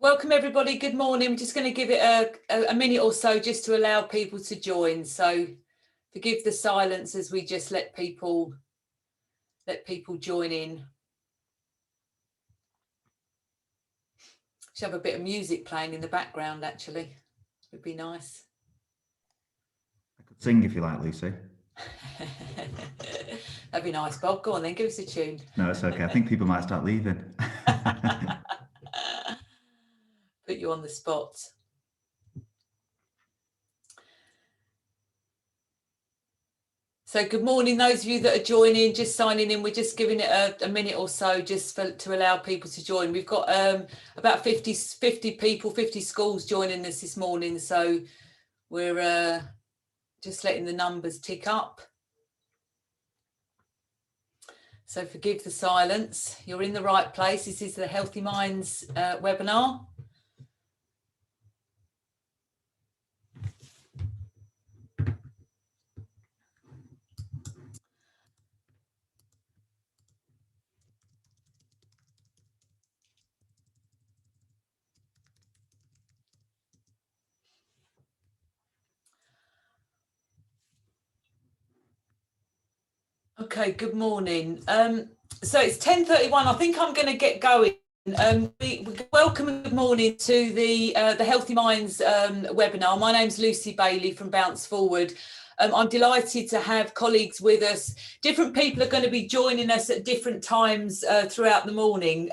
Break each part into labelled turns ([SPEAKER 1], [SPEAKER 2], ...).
[SPEAKER 1] Welcome everybody, good morning. We're just going to give it a minute or so just to allow people to join. So forgive the silence as we just let people join in. Should have a bit of music playing in the background actually. Would be nice.
[SPEAKER 2] I could sing if you like, Lucy.
[SPEAKER 1] That'd be nice, Bob. Go on then, give us a tune.
[SPEAKER 2] No, it's okay. I think people might start leaving.
[SPEAKER 1] Put you on the spot. So good morning, those of you that are joining, just signing in. We're just giving it a minute or so just to allow people to join. We've got about 50 people, 50 schools joining us this morning. So we're just letting the numbers tick up. So forgive the silence. You're in the right place. This is the Healthy Minds webinar. Okay, good morning. So it's 10:31. I think I'm going to get going. Welcome and good morning to the Healthy Minds webinar. My name's Lucy Bailey from Bounce Forward. I'm delighted to have colleagues with us. Different people are going to be joining us at different times throughout the morning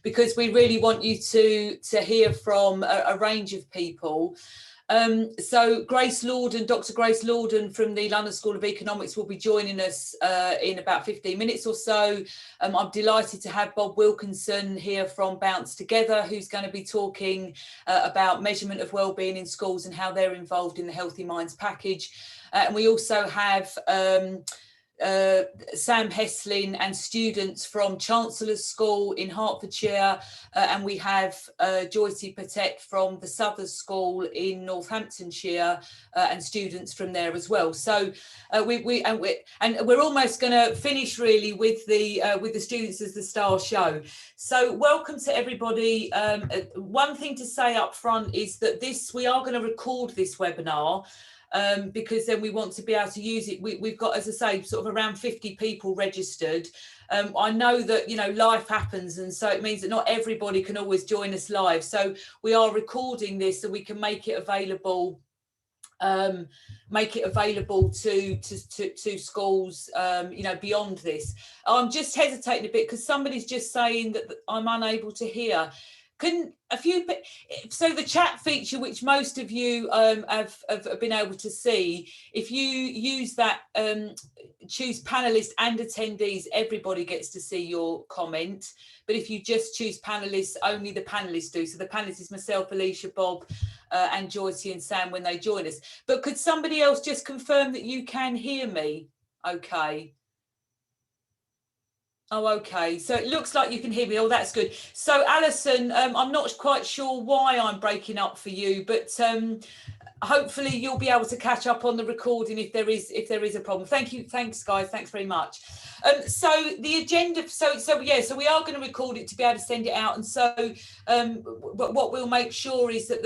[SPEAKER 1] because we really want you to hear from a range of people. So Grace Lorden, Dr. Grace Lorden from the London School of Economics will be joining us in about 15 minutes or so. I'm delighted to have Bob Wilkinson here from Bounce Together, who's going to be talking about measurement of wellbeing in schools and how they're involved in the Healthy Minds package. And we also have Sam Heslin and students from Chancellor's School in Hertfordshire, and we have Joyce Patek from the Southern School in Northamptonshire, and students from there as well. So we're almost going to finish really with the students as the star show. So welcome to everybody. One thing to say up front is that we are going to record this webinar. Because then we want to be able to use it. We've got, as I say, sort of around 50 people registered. I know that, you know, life happens, and so it means that not everybody can always join us live. So we are recording this so we can make it available to schools, you know, beyond this. I'm just hesitating a bit because somebody's just saying that I'm unable to hear. So the chat feature, which most of you have been able to see, if you use that, choose panelists and attendees, everybody gets to see your comment. But if you just choose panelists, only the panelists do. So the panelists is myself, Alicia, Bob, and Joyce and Sam when they join us. But could somebody else just confirm that you can hear me? Okay. Oh, okay. So it looks like you can hear me. Oh, that's good. So Alison, I'm not quite sure why I'm breaking up for you, but hopefully you'll be able to catch up on the recording if there is a problem. Thank you. Thanks, guys. Thanks very much. So the agenda. So we are going to record it to be able to send it out. And so what we'll make sure is that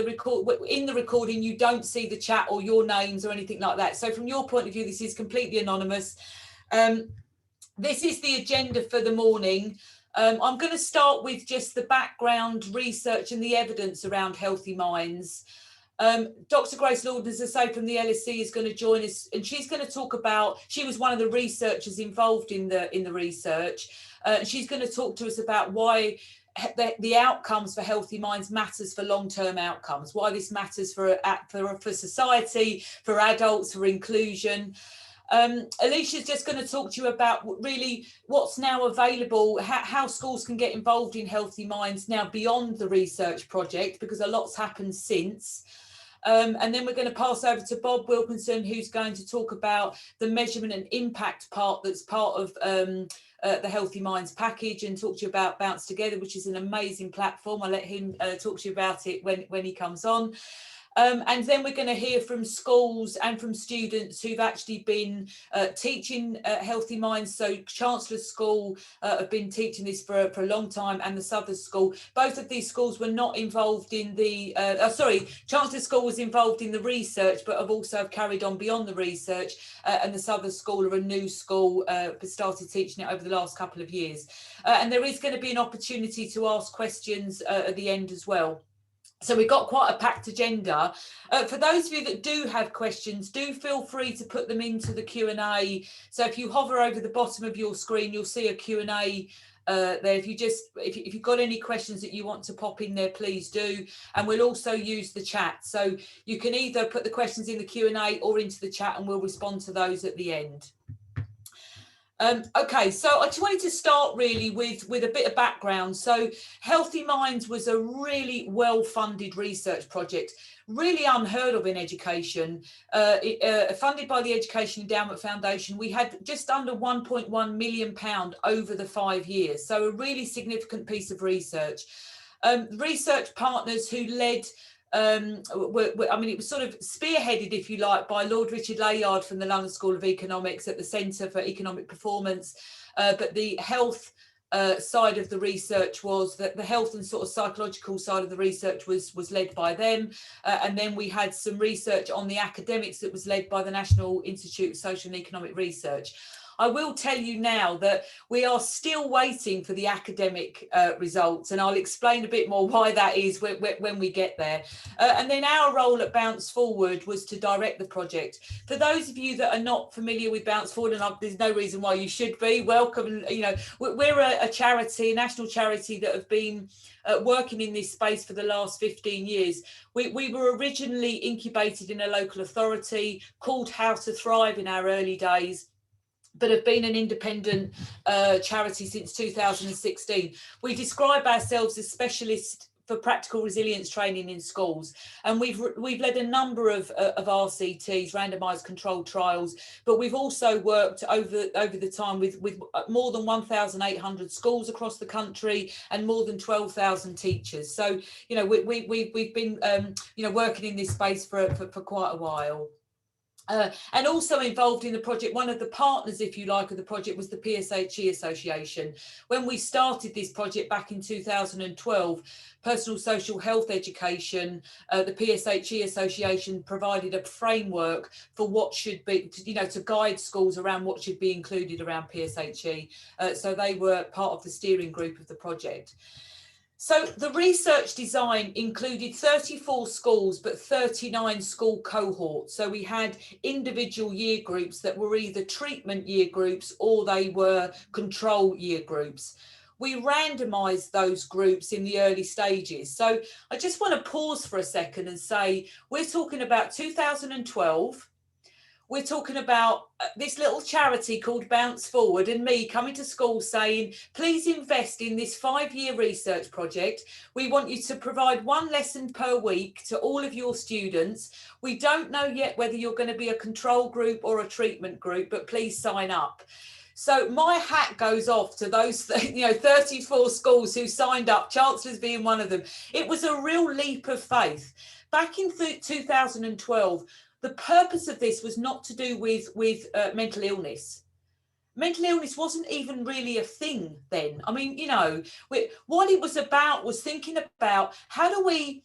[SPEAKER 1] in the recording you don't see the chat or your names or anything like that. So from your point of view, this is completely anonymous. This is the agenda for the morning. I'm going to start with just the background research and the evidence around Healthy Minds. Dr. Grace Lorden, as I say, from the LSE is going to join us, and she's going to talk about, she was one of the researchers involved in the research. She's going to talk to us about why the outcomes for Healthy Minds matters for long-term outcomes, why this matters for society, for adults, for inclusion. Alicia's just going to talk to you about really what's now available, how schools can get involved in Healthy Minds now beyond the research project, because a lot's happened since. And then we're going to pass over to Bob Wilkinson, who's going to talk about the measurement and impact part that's part of the Healthy Minds package, and talk to you about Bounce Together, which is an amazing platform. I'll let him talk to you about it when he comes on. And then we're going to hear from schools and from students who've actually been teaching Healthy Minds. So Chancellor's School have been teaching this for a long time, and the Southern School. Both of these schools were not involved in the, Chancellor's School was involved in the research, but have also carried on beyond the research. And the Southern School are a new school, started teaching it over the last couple of years. And there is going to be an opportunity to ask questions at the end as well. So we've got quite a packed agenda. For those of you that do have questions, do feel free to put them into the Q&A. So if you hover over the bottom of your screen, you'll see a Q&A there. If you've got any questions that you want to pop in there, please do. And we'll also use the chat. So you can either put the questions in the Q&A or into the chat, and we'll respond to those at the end. Okay, so I just wanted to start really with a bit of background. So Healthy Minds was a really well-funded research project, really unheard of in education, funded by the Education Endowment Foundation. We had just under £1.1 million over the 5 years, so a really significant piece of research. Research partners who led it was sort of spearheaded, if you like, by Lord Richard Layard from the London School of Economics at the Centre for Economic Performance. But the health side of the research was that the health and sort of psychological side of the research was led by them. And then we had some research on the academics that was led by the National Institute of Social and Economic Research. I will tell you now that we are still waiting for the academic results, and I'll explain a bit more why that is when we get there. And then our role at Bounce Forward was to direct the project. For those of you that are not familiar with Bounce Forward, and there's no reason why you should be, welcome. You know, we're a charity, a national charity that have been working in this space for the last 15 years. We were originally incubated in a local authority called How to Thrive in our early days, but have been an independent charity since 2016. We describe ourselves as specialists for practical resilience training in schools, and we've led a number of RCTs, randomised controlled trials, but we've also worked over the time with more than 1,800 schools across the country and more than 12,000 teachers. So you know we've been working in this space for quite a while. And also involved in the project, one of the partners, if you like, of the project was the PSHE Association. When we started this project back in 2012, personal social health education, the PSHE Association provided a framework for what should be, to guide schools around what should be included around PSHE. So they were part of the steering group of the project. So the research design included 34 schools, but 39 school cohorts. So we had individual year groups that were either treatment year groups or they were control year groups. We randomised those groups in the early stages. So I just want to pause for a second and say, we're talking about 2012. We're talking about this little charity called Bounce Forward and me coming to school saying, please invest in this 5-year research project. We want you to provide 1 lesson per week to all of your students. We don't know yet whether you're going to be a control group or a treatment group, but please sign up. So my hat goes off to those 34 schools who signed up, Chancellor's being one of them. It was a real leap of faith. Back in 2012, the purpose of this was not to do with mental illness. Mental illness wasn't even really a thing then. I mean, what it was about was thinking about how do we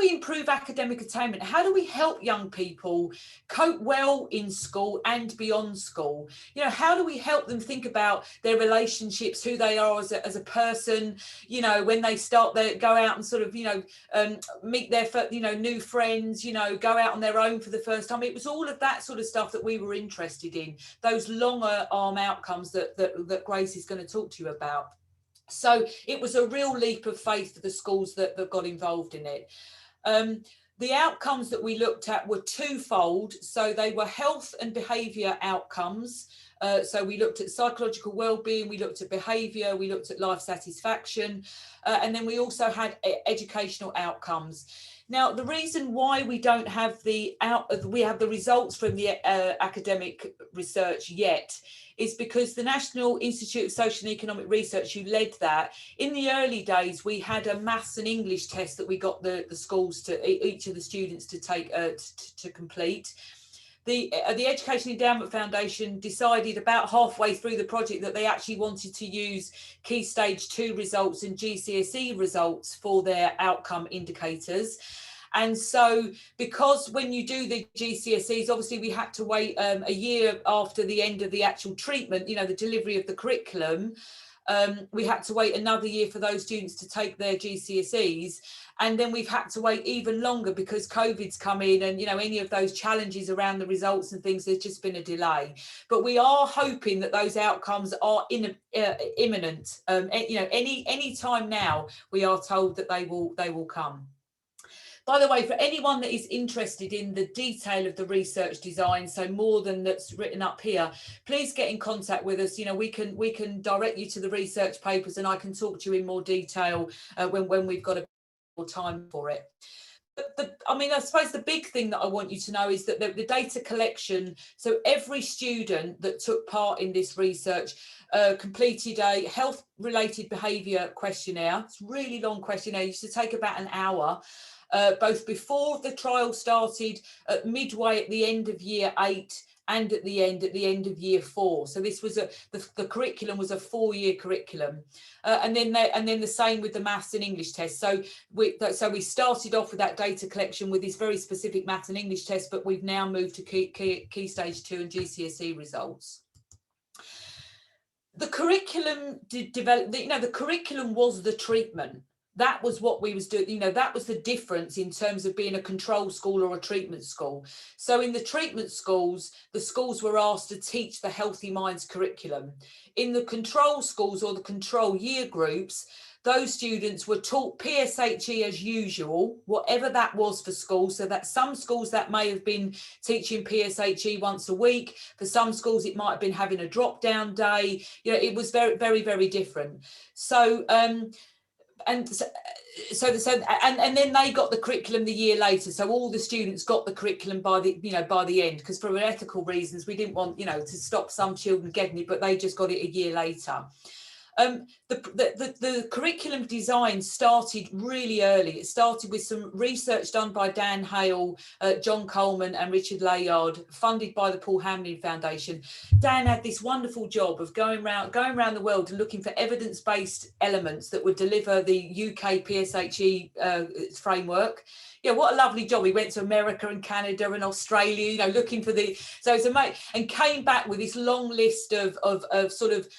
[SPEAKER 1] improve academic attainment? How do we help young people cope well in school and beyond school? How do we help them think about their relationships, who they are as a person, when they go out and sort of, meet their, new friends, go out on their own for the first time. It was all of that sort of stuff that we were interested in, those longer arm outcomes that Grace is going to talk to you about. So it was a real leap of faith for the schools that got involved in it. The outcomes that we looked at were twofold. So they were health and behaviour outcomes. So we looked at psychological well-being, we looked at behaviour, we looked at life satisfaction, and then we also had educational outcomes. Now, the reason why we don't have the results from the academic research yet is because the National Institute of Social and Economic Research, who led that, in the early days, we had a maths and English test that we got the schools each of the students to take to complete. The Education Endowment Foundation decided about halfway through the project that they actually wanted to use Key Stage 2 results and GCSE results for their outcome indicators. And so, because when you do the GCSEs, obviously we had to wait a year after the end of the actual treatment, you know, the delivery of the curriculum. We had to wait another year for those students to take their GCSEs. And then we've had to wait even longer because COVID's come in, and, you know, any of those challenges around the results and things, there's just been a delay. But we are hoping that those outcomes are imminent. You know, any time now, we are told that they will come. By the way, for anyone that is interested in the detail of the research design, so more than that's written up here, please get in contact with us. You know, we can direct you to the research papers, and I can talk to you in more detail when we've got more time for it. But I mean, I suppose the big thing that I want you to know is that the data collection, so every student that took part in this research completed a health-related behaviour questionnaire. It's a really long questionnaire. It used to take about an hour. Both before the trial started, at midway at the end of year 8, and at the end of year 4. So this was the curriculum was a 4-year curriculum, and then the same with the maths and English test. So we started off with that data collection with this very specific maths and English test, but we've now moved to key stage 2 and GCSE results. The curriculum developed. You know, the curriculum was the treatment. That was what we was doing. You know, that was the difference in terms of being a control school or a treatment school. So in the treatment schools, the schools were asked to teach the Healthy Minds curriculum. In the control schools or the control year groups, those students were taught PSHE as usual, whatever that was for schools. So that some schools that may have been teaching PSHE once a week. For some schools, it might have been having a drop down day. You know, it was very, very, very different. So, and then they got the curriculum the year later. So all the students got the curriculum by the end, because for ethical reasons, we didn't want, you know, to stop some children getting it, but they just got it a year later. The curriculum design started really early. It started with some research done by Dan Hale, John Coleman and Richard Layard, funded by the Paul Hamlin Foundation. Dan had this wonderful job of going around the world and looking for evidence-based elements that would deliver the UK PSHE framework. Yeah, what a lovely job. He went to America and Canada and Australia, you know, looking for so it's amazing, and came back with this long list of sort of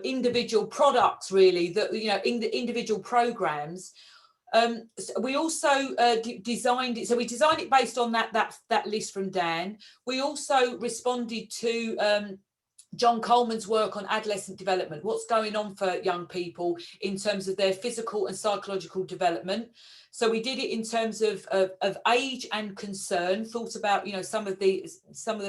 [SPEAKER 1] individual products, really, that, you know, in the individual programs. We also designed it. So we designed it based on that list from Dan. We also responded to John Coleman's work on adolescent development, what's going on for young people in terms of their physical and psychological development. So we did it in terms of age and concern, thought about, you know, some of the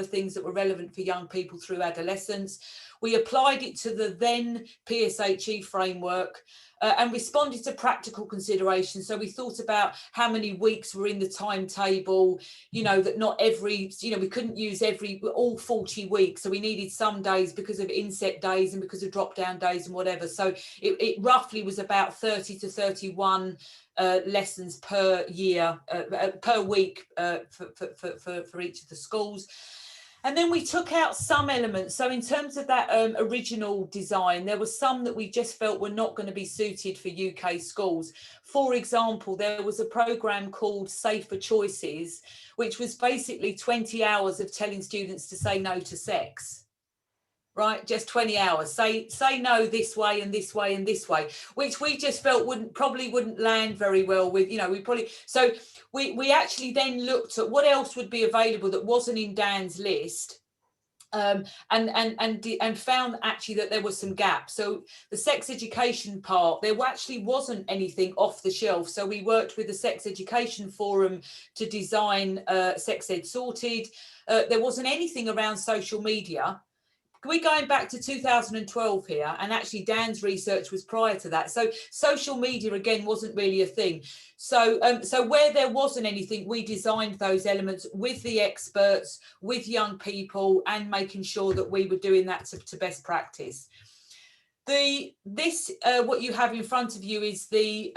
[SPEAKER 1] things that were relevant for young people through adolescence. We applied it to the then PSHE framework and responded to practical considerations. So we thought about how many weeks were in the timetable, you know, that not every, you know, we couldn't use all 40 weeks. So we needed some days because of inset days and because of drop down days and whatever. So it roughly was about 30 to 31 lessons per year, per week for each of the schools. And then we took out some elements. So in terms of that original design, there were some that we just felt were not going to be suited for UK schools. For example, there was a programme called Safer Choices, which was basically 20 hours of telling students to say no to sex. Right, just 20 hours. Say no this way and this way and this way, which we just felt probably wouldn't land very well with, you know, so we actually then looked at what else would be available that wasn't in Dan's list, and found actually that there was some gaps. So the sex education part, there actually wasn't anything off the shelf. So we worked with the Sex Education Forum to design Sex Ed Sorted. There wasn't anything around social media. we're going back to 2012 here, and actually Dan's research was prior to that. So social media again wasn't really a thing. So so where there wasn't anything, we designed those elements with the experts, with young people, and making sure that we were doing that to best practice. What you have in front of you is the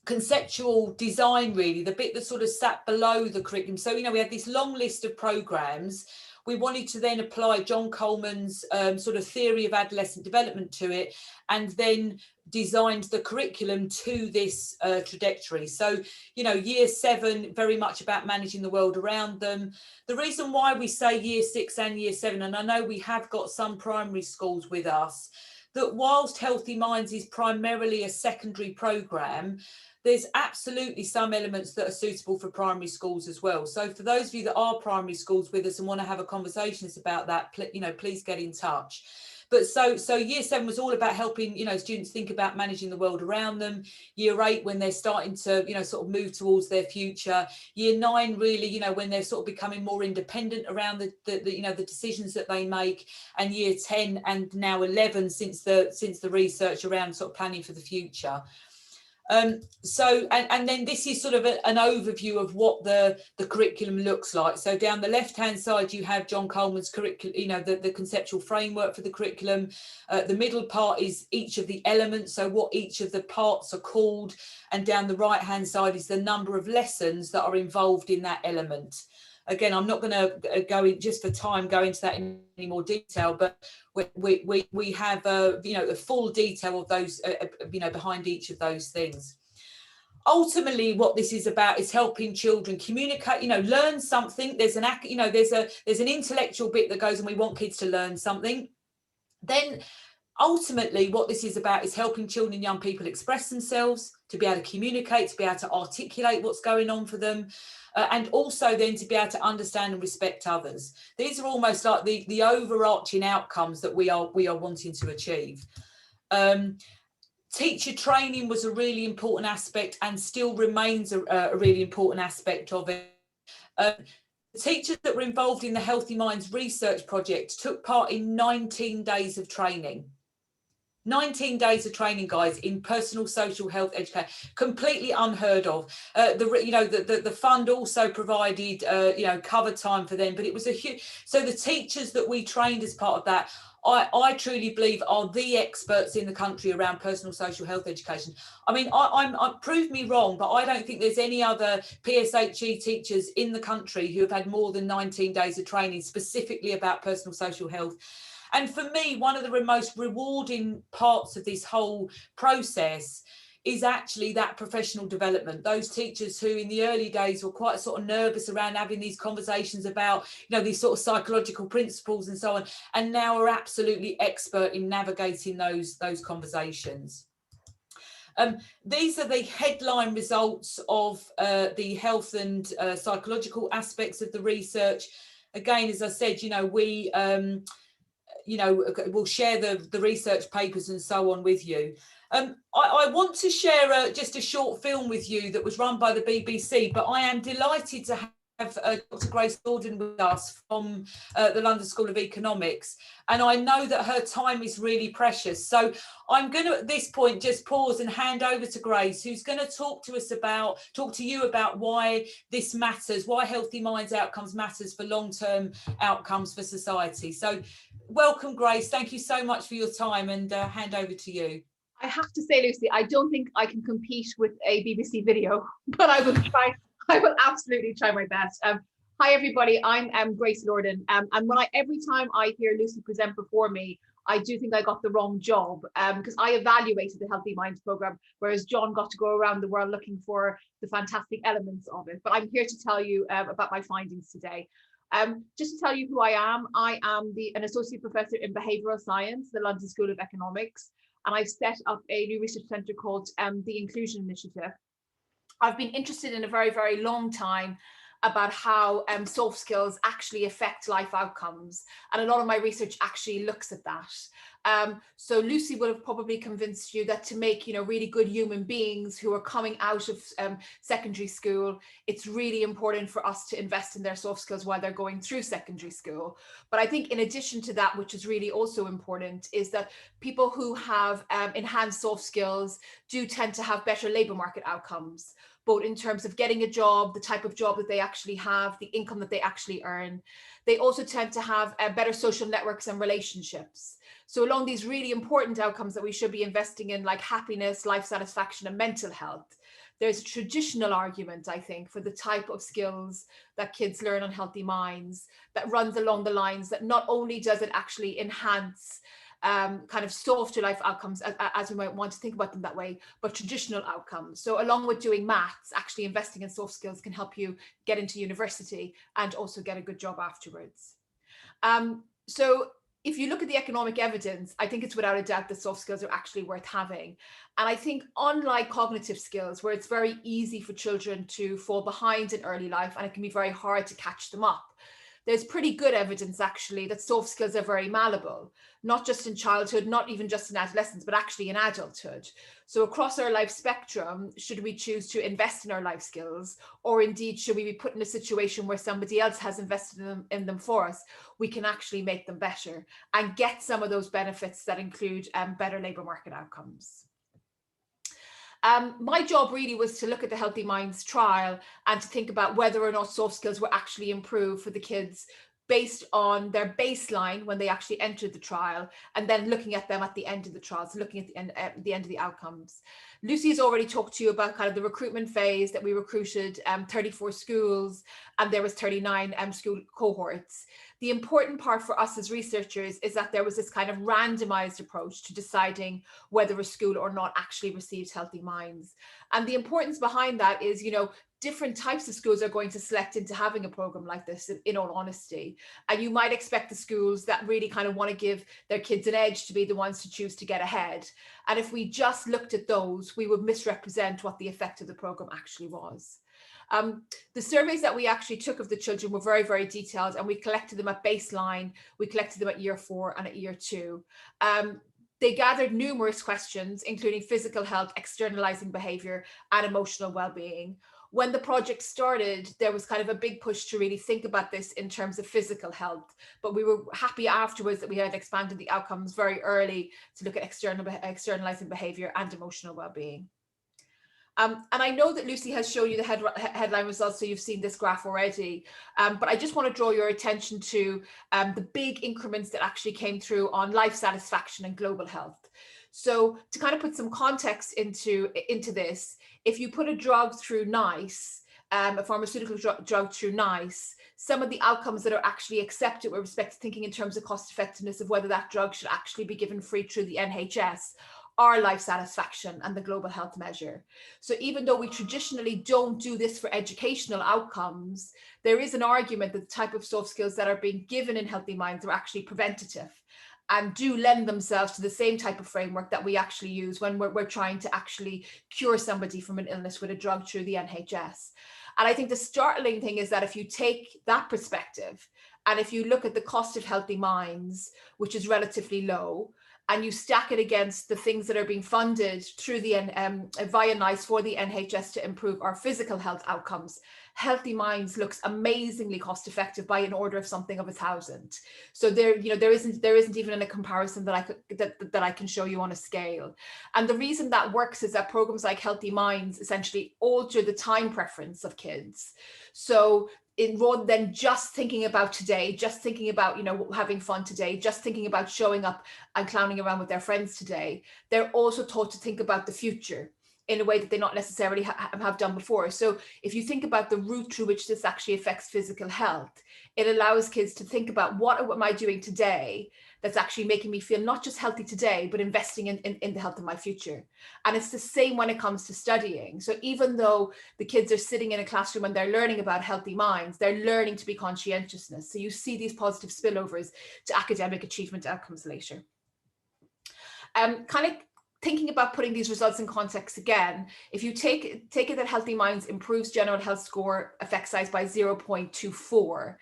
[SPEAKER 1] conceptual design, really, the bit that sort of sat below the curriculum. So, we had this long list of programs. We wanted to then apply John Coleman's sort of theory of adolescent development to it, and then designed the curriculum to this trajectory. So, year 7, very much about managing the world around them. The reason why we say year 6 and year 7, and I know we have got some primary schools with us, that whilst Healthy Minds is primarily a secondary programme, there's absolutely some elements that are suitable for primary schools as well. So for those of you that are primary schools with us and want to have a conversation about that, please get in touch. But so year 7 was all about helping, students think about managing the world around them. Year 8, when they're starting to, sort of move towards their future. Year 9, really, when they're sort of becoming more independent around the decisions that they make. And year 10 and now 11 since the research around sort of planning for the future. So then this is sort of an overview of what the curriculum looks like. So down the left hand side you have John Coleman's curriculum, the conceptual framework for the curriculum. The middle part is each of the elements, so what each of the parts are called, and down the right hand side is the number of lessons that are involved in that element. Again, I'm not going to go in, just for time, go into that in any more detail, but we have the full detail of those behind each of those things. Ultimately, what this is about is helping children communicate, learn something. There's an intellectual bit that goes, and we want kids to learn something. Then ultimately what this is about is helping children and young people express themselves, to be able to communicate, to be able to articulate what's going on for them, and also then to be able to understand and respect others. These are almost like the overarching outcomes that we are wanting to achieve. Teacher training was a really important aspect and still remains a really important aspect of it. The teachers that were involved in the Healthy Minds research project took part in 19 days of training. 19 days of training, guys, in personal social health education, completely unheard of. The fund also provided cover time for them, but it was a huge. So the teachers that we trained as part of that, I truly believe are the experts in the country around personal social health education. I mean, I prove me wrong, but I don't think there's any other PSHE teachers in the country who have had more than 19 days of training specifically about personal social health. And for me, one of the most rewarding parts of this whole process is actually that professional development. Those teachers who in the early days were quite sort of nervous around having these conversations about, these sort of psychological principles and so on, and now are absolutely expert in navigating those conversations. These are the headline results of the health and psychological aspects of the research. Again, as I said, we'll share the research papers and so on with you. I want to share just a short film with you that was run by the BBC, but I am delighted to have Dr. Grace Gordon with us from the London School of Economics, and I know that her time is really precious. So I'm going to, at this point, just pause and hand over to Grace, who's going to talk to you about why this matters, why Healthy Minds outcomes matters for long-term outcomes for society. So welcome, Grace. Thank you so much for your time, and hand over to you.
[SPEAKER 3] I have to say, Lucy, I don't think I can compete with a BBC video, but I will try. I will absolutely try my best. Hi, everybody. I'm Grace Gordon. And every time I hear Lucy present before me, I do think I got the wrong job, because I evaluated the Healthy Minds programme, whereas John got to go around the world looking for the fantastic elements of it. But I'm here to tell you about my findings today. Just to tell you who I am an associate professor in behavioural science, the London School of Economics, and I've set up a new research centre called the Inclusion Initiative. I've been interested in a very, very long time about how soft skills actually affect life outcomes. And a lot of my research actually looks at that. So Lucy will have probably convinced you that to make, really good human beings who are coming out of secondary school, it's really important for us to invest in their soft skills while they're going through secondary school. But I think in addition to that, which is really also important, is that people who have enhanced soft skills do tend to have better labor market outcomes, both in terms of getting a job, the type of job that they actually have, the income that they actually earn. They also tend to have better social networks and relationships. So along these really important outcomes that we should be investing in, like happiness, life satisfaction, and mental health, there's a traditional argument, I think, for the type of skills that kids learn on Healthy Minds that runs along the lines that not only does it actually enhance kind of softer life outcomes, as we might want to think about them that way, but traditional outcomes. So along with doing maths, actually investing in soft skills can help you get into university and also get a good job afterwards. So if you look at the economic evidence, I think it's without a doubt that soft skills are actually worth having. And I think unlike cognitive skills, where it's very easy for children to fall behind in early life and it can be very hard to catch them up, there's pretty good evidence actually that soft skills are very malleable, not just in childhood, not even just in adolescence, but actually in adulthood. So across our life spectrum, should we choose to invest in our life skills, or indeed should we be put in a situation where somebody else has invested in them for us, we can actually make them better and get some of those benefits that include better labour market outcomes. My job really was to look at the Healthy Minds trial and to think about whether or not soft skills were actually improved for the kids based on their baseline when they actually entered the trial, and then looking at them at the end of the trial, so looking at the end of the outcomes. Lucy has already talked to you about kind of the recruitment phase, that we recruited 34 schools and there was 39 school cohorts. The important part for us as researchers is that there was this kind of randomized approach to deciding whether a school or not actually received Healthy Minds. And the importance behind that is, different types of schools are going to select into having a program like this, in all honesty. And you might expect the schools that really kind of want to give their kids an edge to be the ones to choose to get ahead. And if we just looked at those, we would misrepresent what the effect of the program actually was. The surveys that we actually took of the children were very, very detailed, and we collected them at baseline, we collected them at year 4 and at year 2. They gathered numerous questions, including physical health, externalizing behavior, and emotional well-being. When the project started, there was kind of a big push to really think about this in terms of physical health, but we were happy afterwards that we had expanded the outcomes very early to look at externalizing behavior and emotional well-being. And I know that Lucy has shown you the headline results, so you've seen this graph already, but I just want to draw your attention to the big increments that actually came through on life satisfaction and global health. So to kind of put some context into this, if you put a drug through NICE, a pharmaceutical drug through NICE, some of the outcomes that are actually accepted with respect to thinking in terms of cost effectiveness of whether that drug should actually be given free through the NHS are life satisfaction and the global health measure. So even though we traditionally don't do this for educational outcomes, there is an argument that the type of soft skills that are being given in Healthy Minds are actually preventative and do lend themselves to the same type of framework that we actually use when we're trying to actually cure somebody from an illness with a drug through the NHS. And I think the startling thing is that if you take that perspective and if you look at the cost of Healthy Minds, which is relatively low, and you stack it against the things that are being funded through the via NICE for the NHS to improve our physical health outcomes, Healthy Minds looks amazingly cost effective by an order of something of 1,000. So there isn't even a comparison that I can show you on a scale. And the reason that works is that programs like Healthy Minds essentially alter the time preference of kids. So rather than just thinking about today, just thinking about, having fun today, just thinking about showing up and clowning around with their friends today, they're also taught to think about the future in a way that they not necessarily have done before. So if you think about the route through which this actually affects physical health, it allows kids to think about what am I doing today that's actually making me feel not just healthy today, but investing in the health of my future. And it's the same when it comes to studying. So even though the kids are sitting in a classroom and they're learning about Healthy Minds, they're learning to be conscientiousness. So you see these positive spillovers to academic achievement outcomes later. Kind of thinking about putting these results in context again, if you take it that Healthy Minds improves general health score effect size by 0.24,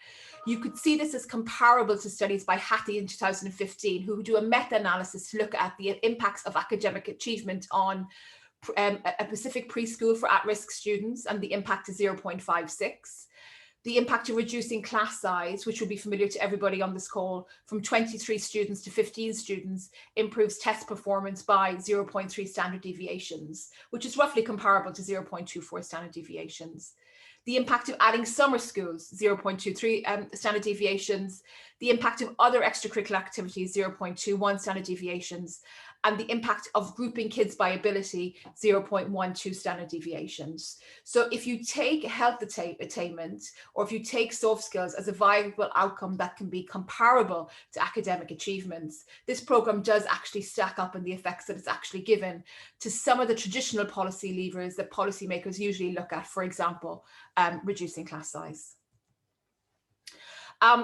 [SPEAKER 3] you could see this as comparable to studies by Hattie in 2015, who do a meta-analysis to look at the impacts of academic achievement on a Pacific preschool for at-risk students, and the impact is 0.56. The impact of reducing class size, which will be familiar to everybody on this call, from 23 students to 15 students, improves test performance by 0.3 standard deviations, which is roughly comparable to 0.24 standard deviations. The impact of adding summer schools, 0.23 standard deviations. The impact of other extracurricular activities, 0.21 standard deviations. And the impact of grouping kids by ability, 0.12 standard deviations. So if you take health attainment, or if you take soft skills as a viable outcome that can be comparable to academic achievements, this program does actually stack up in the effects that it's actually given to some of the traditional policy levers that policymakers usually look at, for example, reducing class size.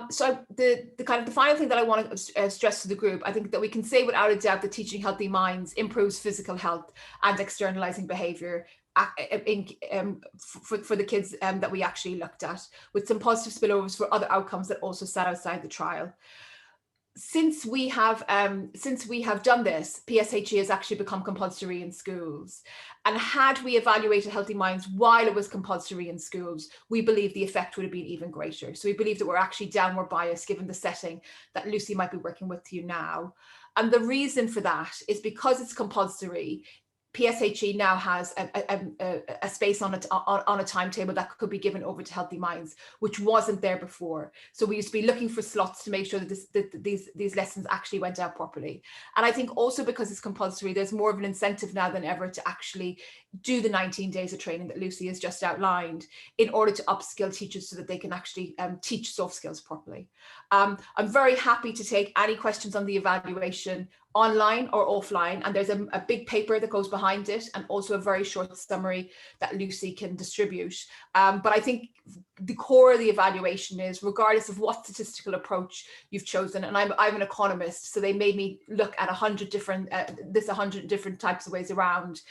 [SPEAKER 3] So the final thing that I want to stress to the group, I think that we can say without a doubt that teaching Healthy Minds improves physical health and externalizing behavior for the kids that we actually looked at, with some positive spillovers for other outcomes that also sat outside the trial. Since we have done this, PSHE has actually become compulsory in schools. And had we evaluated Healthy Minds while it was compulsory in schools, we believe the effect would have been even greater. So we believe that we're actually downward biased given the setting that Lucy might be working with you now. And the reason for that is because it's compulsory. PSHE now has a space on a timetable that could be given over to Healthy Minds, which wasn't there before. So we used to be looking for slots to make sure that these lessons actually went out properly. And I think also because it's compulsory, there's more of an incentive now than ever to actually do the 19 days of training that Lucy has just outlined in order to upskill teachers so that they can actually teach soft skills properly. I'm very happy to take any questions on the evaluation online or offline, and there's a big paper that goes behind it and also a very short summary that Lucy can distribute. But I think the core of the evaluation is, regardless of what statistical approach you've chosen, and I'm an economist, so they made me look at 100 different types of ways around.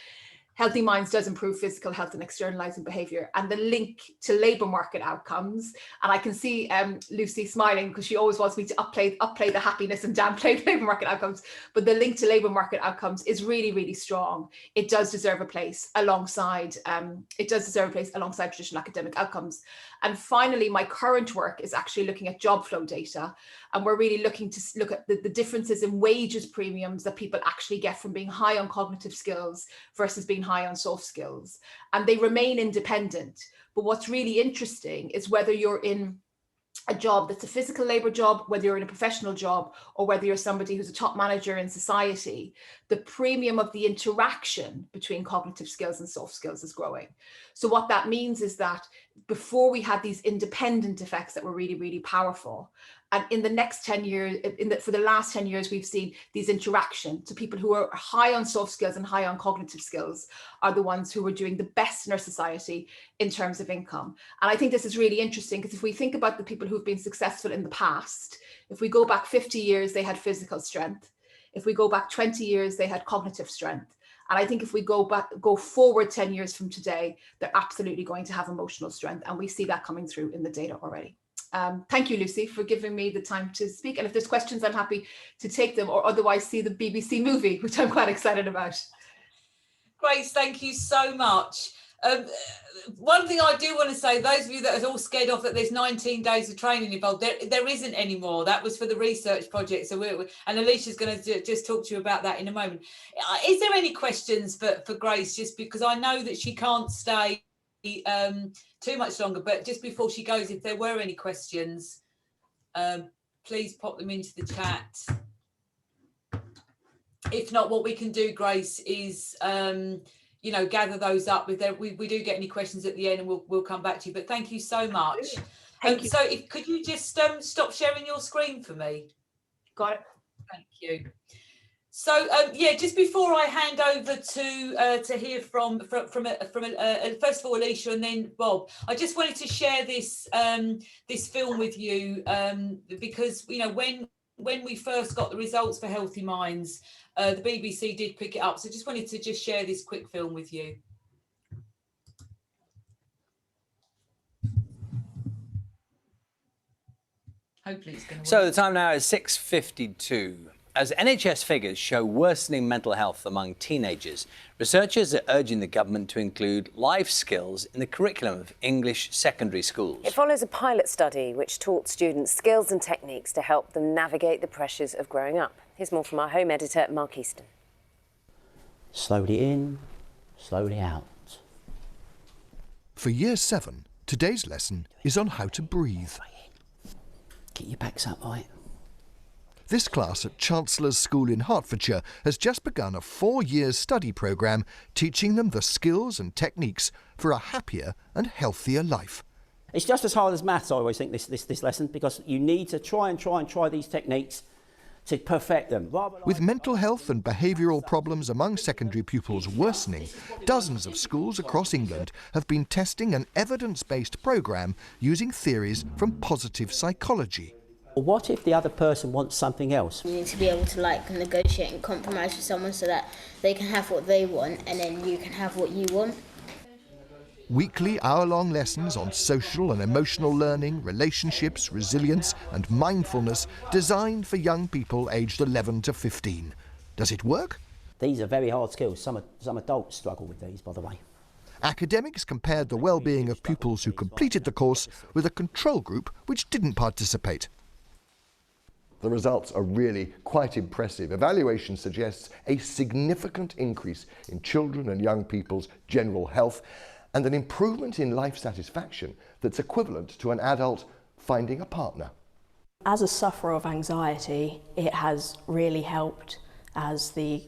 [SPEAKER 3] Healthy Minds does improve physical health and externalizing behavior, and the link to labour market outcomes. And I can see Lucy smiling because she always wants me to upplay the happiness and downplay the labour market outcomes. But the link to labour market outcomes is really, really strong. It does deserve a place alongside traditional academic outcomes. And finally, my current work is actually looking at job flow data. And we're really looking to look at the differences in wages premiums that people actually get from being high on cognitive skills versus being high on soft skills. And they remain independent. But what's really interesting is whether you're in a job that's a physical labor job, whether you're in a professional job, or whether you're somebody who's a top manager in society, the premium of the interaction between cognitive skills and soft skills is growing. So what that means is that before we had these independent effects that were really, really powerful. And in the next 10 years, for the last 10 years, we've seen these interactions. So people who are high on soft skills and high on cognitive skills are the ones who are doing the best in our society in terms of income. And I think this is really interesting because if we think about the people who've been successful in the past, if we go back 50 years, they had physical strength. If we go back 20 years, they had cognitive strength. And I think if we go forward 10 years from today, they're absolutely going to have emotional strength. And we see that coming through in the data already. Thank you, Lucy, for giving me the time to speak. And if there's questions, I'm happy to take them, or otherwise see the BBC movie, which I'm quite excited about.
[SPEAKER 1] Grace, thank you so much. One thing I do want to say, those of you that are all scared off that there's 19 days of training involved, there isn't anymore. That was for the research project. So and Alicia's going to just talk to you about that in a moment. Is there any questions for Grace, just because I know that she can't stay too much longer, but just before she goes, if there were any questions, please pop them into the chat. If not, what we can do, Grace, is gather those up. If we do get any questions at the end, and we'll come back to you. But thank you so much.
[SPEAKER 3] Thank you.
[SPEAKER 1] So could you just stop sharing your screen for me?
[SPEAKER 3] Got it.
[SPEAKER 1] Thank you. So just before I hand over to hear from first of all Alicia and then Bob, I just wanted to share this this film with you because when when we first got the results for Healthy Minds, the BBC did pick it up. So just wanted to just share this quick film with you. Hopefully it's going to work.
[SPEAKER 4] So the time now is 6:52. As NHS figures show worsening mental health among teenagers, researchers are urging the government to include life skills in the curriculum of English secondary schools.
[SPEAKER 5] It follows a pilot study which taught students skills and techniques to help them navigate the pressures of growing up. Here's more from our home editor, Mark Easton.
[SPEAKER 6] Slowly in, slowly out.
[SPEAKER 7] For Year 7, today's lesson is on how to breathe.
[SPEAKER 6] Get your backs up, right?
[SPEAKER 7] This class at Chancellor's School in Hertfordshire has just begun a 4-year study programme teaching them the skills and techniques for a happier and healthier life.
[SPEAKER 6] It's just as hard as maths, I always think, this lesson, because you need to try these techniques to perfect them.
[SPEAKER 7] With mental health and behavioural problems among secondary pupils worsening, dozens of schools across England have been testing an evidence-based programme using theories from positive psychology.
[SPEAKER 6] What if the other person wants something else?
[SPEAKER 8] You need to be able to negotiate and compromise with someone so that they can have what they want and then you can have what you want.
[SPEAKER 7] Weekly hour-long lessons on social and emotional learning, relationships, resilience and mindfulness designed for young people aged 11 to 15. Does it work?
[SPEAKER 6] These are very hard skills. Some adults struggle with these, by the way.
[SPEAKER 7] Academics compared the well-being of pupils who completed the course with a control group which didn't participate.
[SPEAKER 9] The results are really quite impressive. Evaluation suggests a significant increase in children and young people's general health and an improvement in life satisfaction that's equivalent to an adult finding a partner.
[SPEAKER 10] As a sufferer of anxiety, it has really helped, as the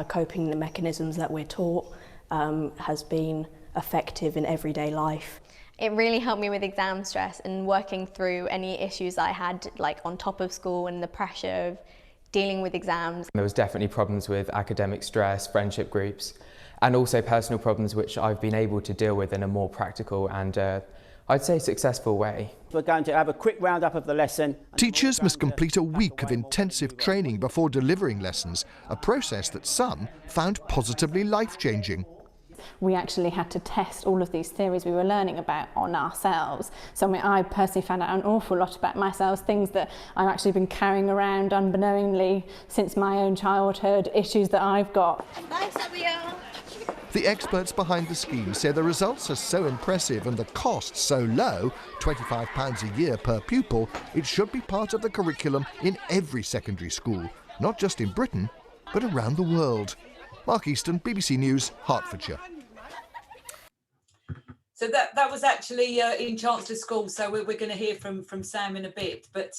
[SPEAKER 10] coping mechanisms that we're taught has been effective in everyday life.
[SPEAKER 11] It really helped me with exam stress and working through any issues I had on top of school and the pressure of dealing with exams.
[SPEAKER 12] There was definitely problems with academic stress, friendship groups, and also personal problems which I've been able to deal with in a more practical and I'd say successful way.
[SPEAKER 6] We're going to have a quick roundup of the lesson.
[SPEAKER 7] Teachers must complete a week of intensive training before delivering lessons, a process that some found positively life-changing.
[SPEAKER 13] We actually had to test all of these theories we were learning about on ourselves. So I personally found out an awful lot about myself, things that I've actually been carrying around unbeknowingly since my own childhood, issues that I've got.
[SPEAKER 8] Thanks, Abigail.
[SPEAKER 7] The experts behind the scheme say the results are so impressive and the cost so low, £25 a year per pupil, it should be part of the curriculum in every secondary school, not just in Britain, but around the world. Mark Easton, BBC News, Hertfordshire.
[SPEAKER 1] So that was actually in Chancellor's School, so we're going to hear from Sam in a bit. But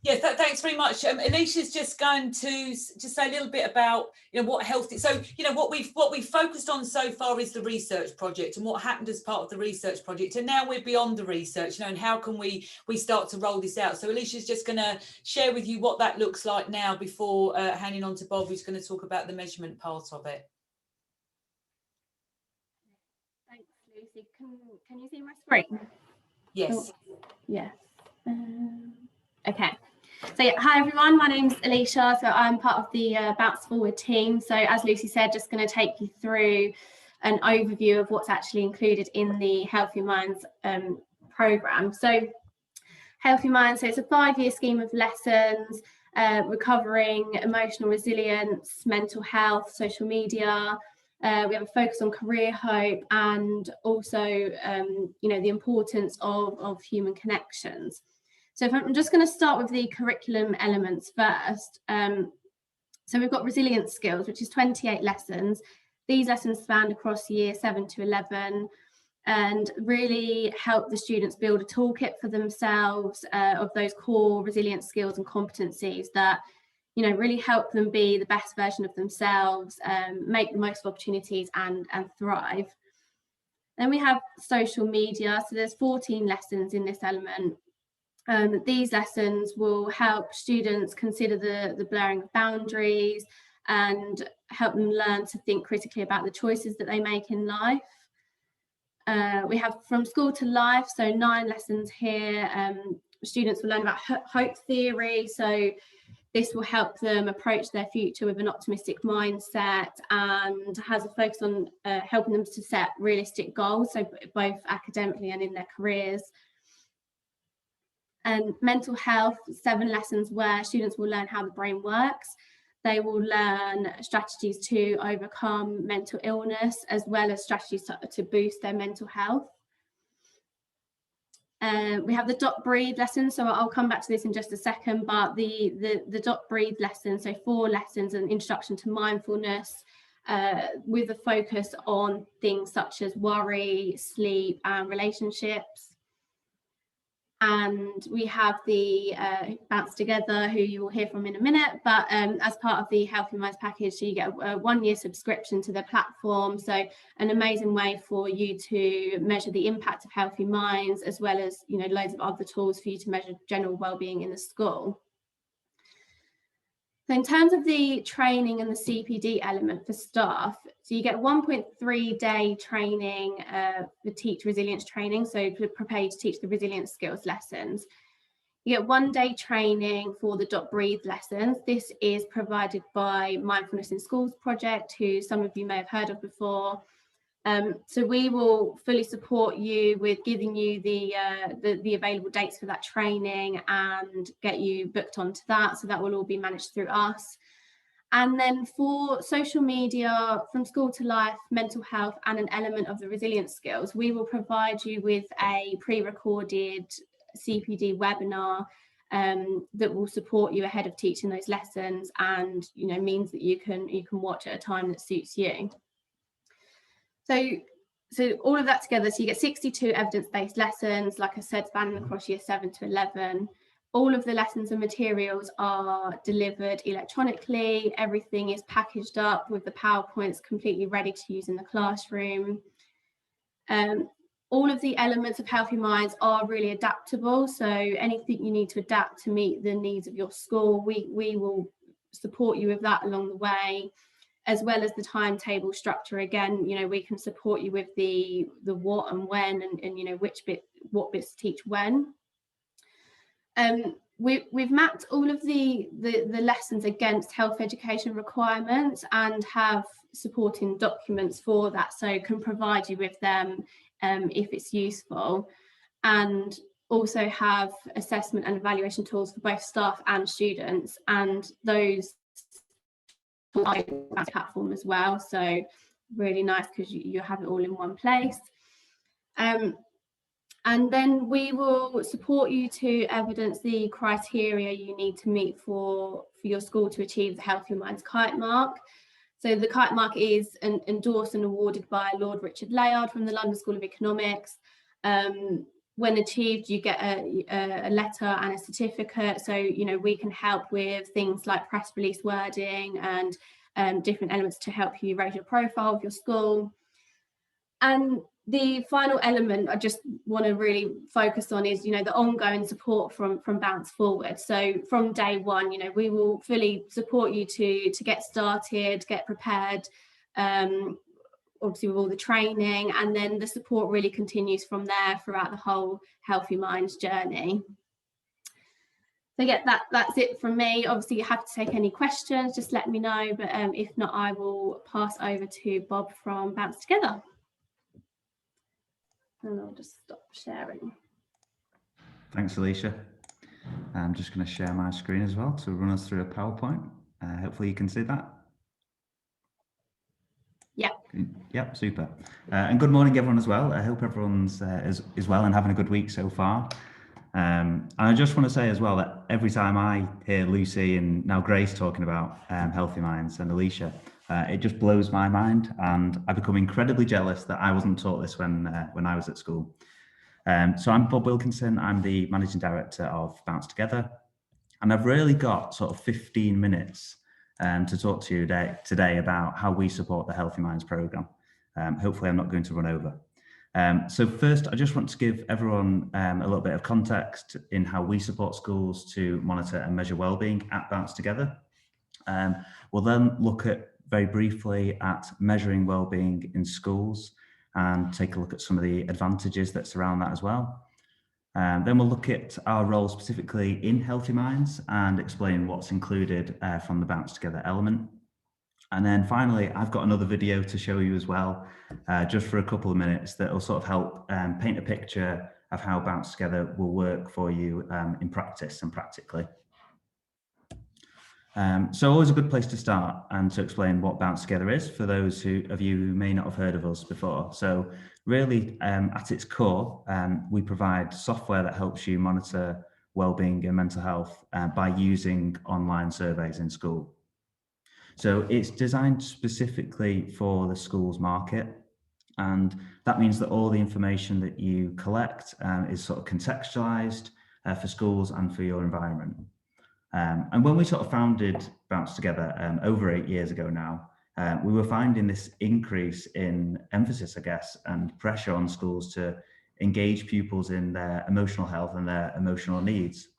[SPEAKER 1] yeah, thanks very much. Alicia's just going to just say a little bit about what health is. So what we've focused on so far is the research project and what happened as part of the research project, and now we're beyond the research, and how can we start to roll this out. So Alicia's just going to share with you what that looks like now before handing on to Bob, who's going to talk about the measurement part of it.
[SPEAKER 14] Thanks, Lucy. Can you see my screen?
[SPEAKER 1] Yes.
[SPEAKER 14] Yes. Okay. So yeah, hi everyone, my name's Alicia. So I'm part of the Bounce Forward team. So as Lucy said, just going to take you through an overview of what's actually included in the Healthy Minds programme. So Healthy Minds, so it's a 5-year scheme of lessons recovering emotional resilience, mental health, social media. We have a focus on career hope and also, the importance of human connections. So if I'm just going to start with the curriculum elements first. So we've got resilience skills, which is 28 lessons. These lessons span across year 7 to 11 and really help the students build a toolkit for themselves of those core resilience skills and competencies that really help them be the best version of themselves, make the most of opportunities and thrive. Then we have social media. So there's 14 lessons in this element. These lessons will help students consider the blurring of boundaries and help them learn to think critically about the choices that they make in life. We have from school to life, so 9 lessons here, students will learn about hope theory. So this will help them approach their future with an optimistic mindset, and has a focus on helping them to set realistic goals, so both academically and in their careers. And mental health, 7 lessons where students will learn how the brain works. They will learn strategies to overcome mental illness, as well as strategies to boost their mental health. We have the dot breathe lesson, so I'll come back to this in just a second, but the dot breathe lesson, so 4 lessons, an introduction to mindfulness, with a focus on things such as worry, sleep, and relationships. And we have the Bounce Together, who you will hear from in a minute, but as part of the Healthy Minds package, so you get a 1-year subscription to the platform. So an amazing way for you to measure the impact of Healthy Minds, as well as, you know, loads of other tools for you to measure general wellbeing in the school. So in terms of the training and the CPD element for staff, so you get 1.3 day training for teach resilience training, so to prepare you to teach the resilience skills lessons. You get 1 day training for the dot breathe lessons. This is provided by Mindfulness in Schools project, who some of you may have heard of before. So we will fully support you with giving you the available dates for that training and get you booked onto that. So that will all be managed through us. And then for social media, from school to life, mental health, and an element of the resilience skills, we will provide you with a pre-recorded CPD webinar that will support you ahead of teaching those lessons, and, you know, means that you can watch at a time that suits you. So all of that together, so you get 62 evidence-based lessons, like I said, spanning across year 7 to 11. All of the lessons and materials are delivered electronically. Everything is packaged up with the PowerPoints completely ready to use in the classroom. All of the elements of Healthy Minds are really adaptable. So anything you need to adapt to meet the needs of your school, we will support you with that along the way, as well as the timetable structure. Again, you know, we can support you with the what and when, and you know, what bits to teach when. We've mapped all of the lessons against health education requirements and have supporting documents for that, so can provide you with them if it's useful, and also have assessment and evaluation tools for both staff and students, and those platform as well, so really nice because you have it all in one place. And then we will support you to evidence the criteria you need to meet for your school to achieve the Healthy Minds Kite Mark. So the Kite Mark is endorsed and awarded by Lord Richard Layard from the London School of Economics. When achieved, you get a letter and a certificate. So, you know, we can help with things like press release wording and different elements to help you raise your profile of your school. And the final element I just want to really focus on is, you know, the ongoing support from Bounce Forward. So from day one, you know, we will fully support you to get started, get prepared, obviously with all the training, and then the support really continues from there throughout the whole Healthy Minds journey. So yeah, that's it from me. Obviously you have to take any questions, just let me know, but if not, I will pass over to Bob from Bounce Together. And I'll just stop sharing.
[SPEAKER 2] Thanks, Alicia. I'm just going to share my screen as well to run us through a PowerPoint. Hopefully you can see that.
[SPEAKER 14] Yeah.
[SPEAKER 2] Yep, super. And good morning, everyone, as well. I hope everyone's is well and having a good week so far. And I just want to say as well that every time I hear Lucy and now Grace talking about Healthy Minds and Alicia, it just blows my mind, and I become incredibly jealous that I wasn't taught this when I was at school. So I'm Bob Wilkinson. I'm the Managing Director of Bounce Together, and I've really got sort of 15 minutes to talk to you today about how we support the Healthy Minds programme. Hopefully I'm not going to run over. So first, I just want to give everyone a little bit of context in how we support schools to monitor and measure wellbeing at Bounce Together. We'll then look at very briefly at measuring wellbeing in schools and take a look at some of the advantages that surround that as well. Then we'll look at our role specifically in Healthy Minds and explain what's included from the Bounce Together element. And then finally, I've got another video to show you as well, just for a couple of minutes, that will sort of help paint a picture of how Bounce Together will work for you in practice and practically. So always a good place to start and to explain what Bounce Together is for those of you who may not have heard of us before. So really, at its core, we provide software that helps you monitor wellbeing and mental health by using online surveys in school. So it's designed specifically for the schools market, and that means that all the information that you collect is sort of contextualized for schools and for your environment. And when we sort of founded Bounce Together over 8 years ago now, we were finding this increase in emphasis, I guess, and pressure on schools to engage pupils in their emotional health and their emotional needs.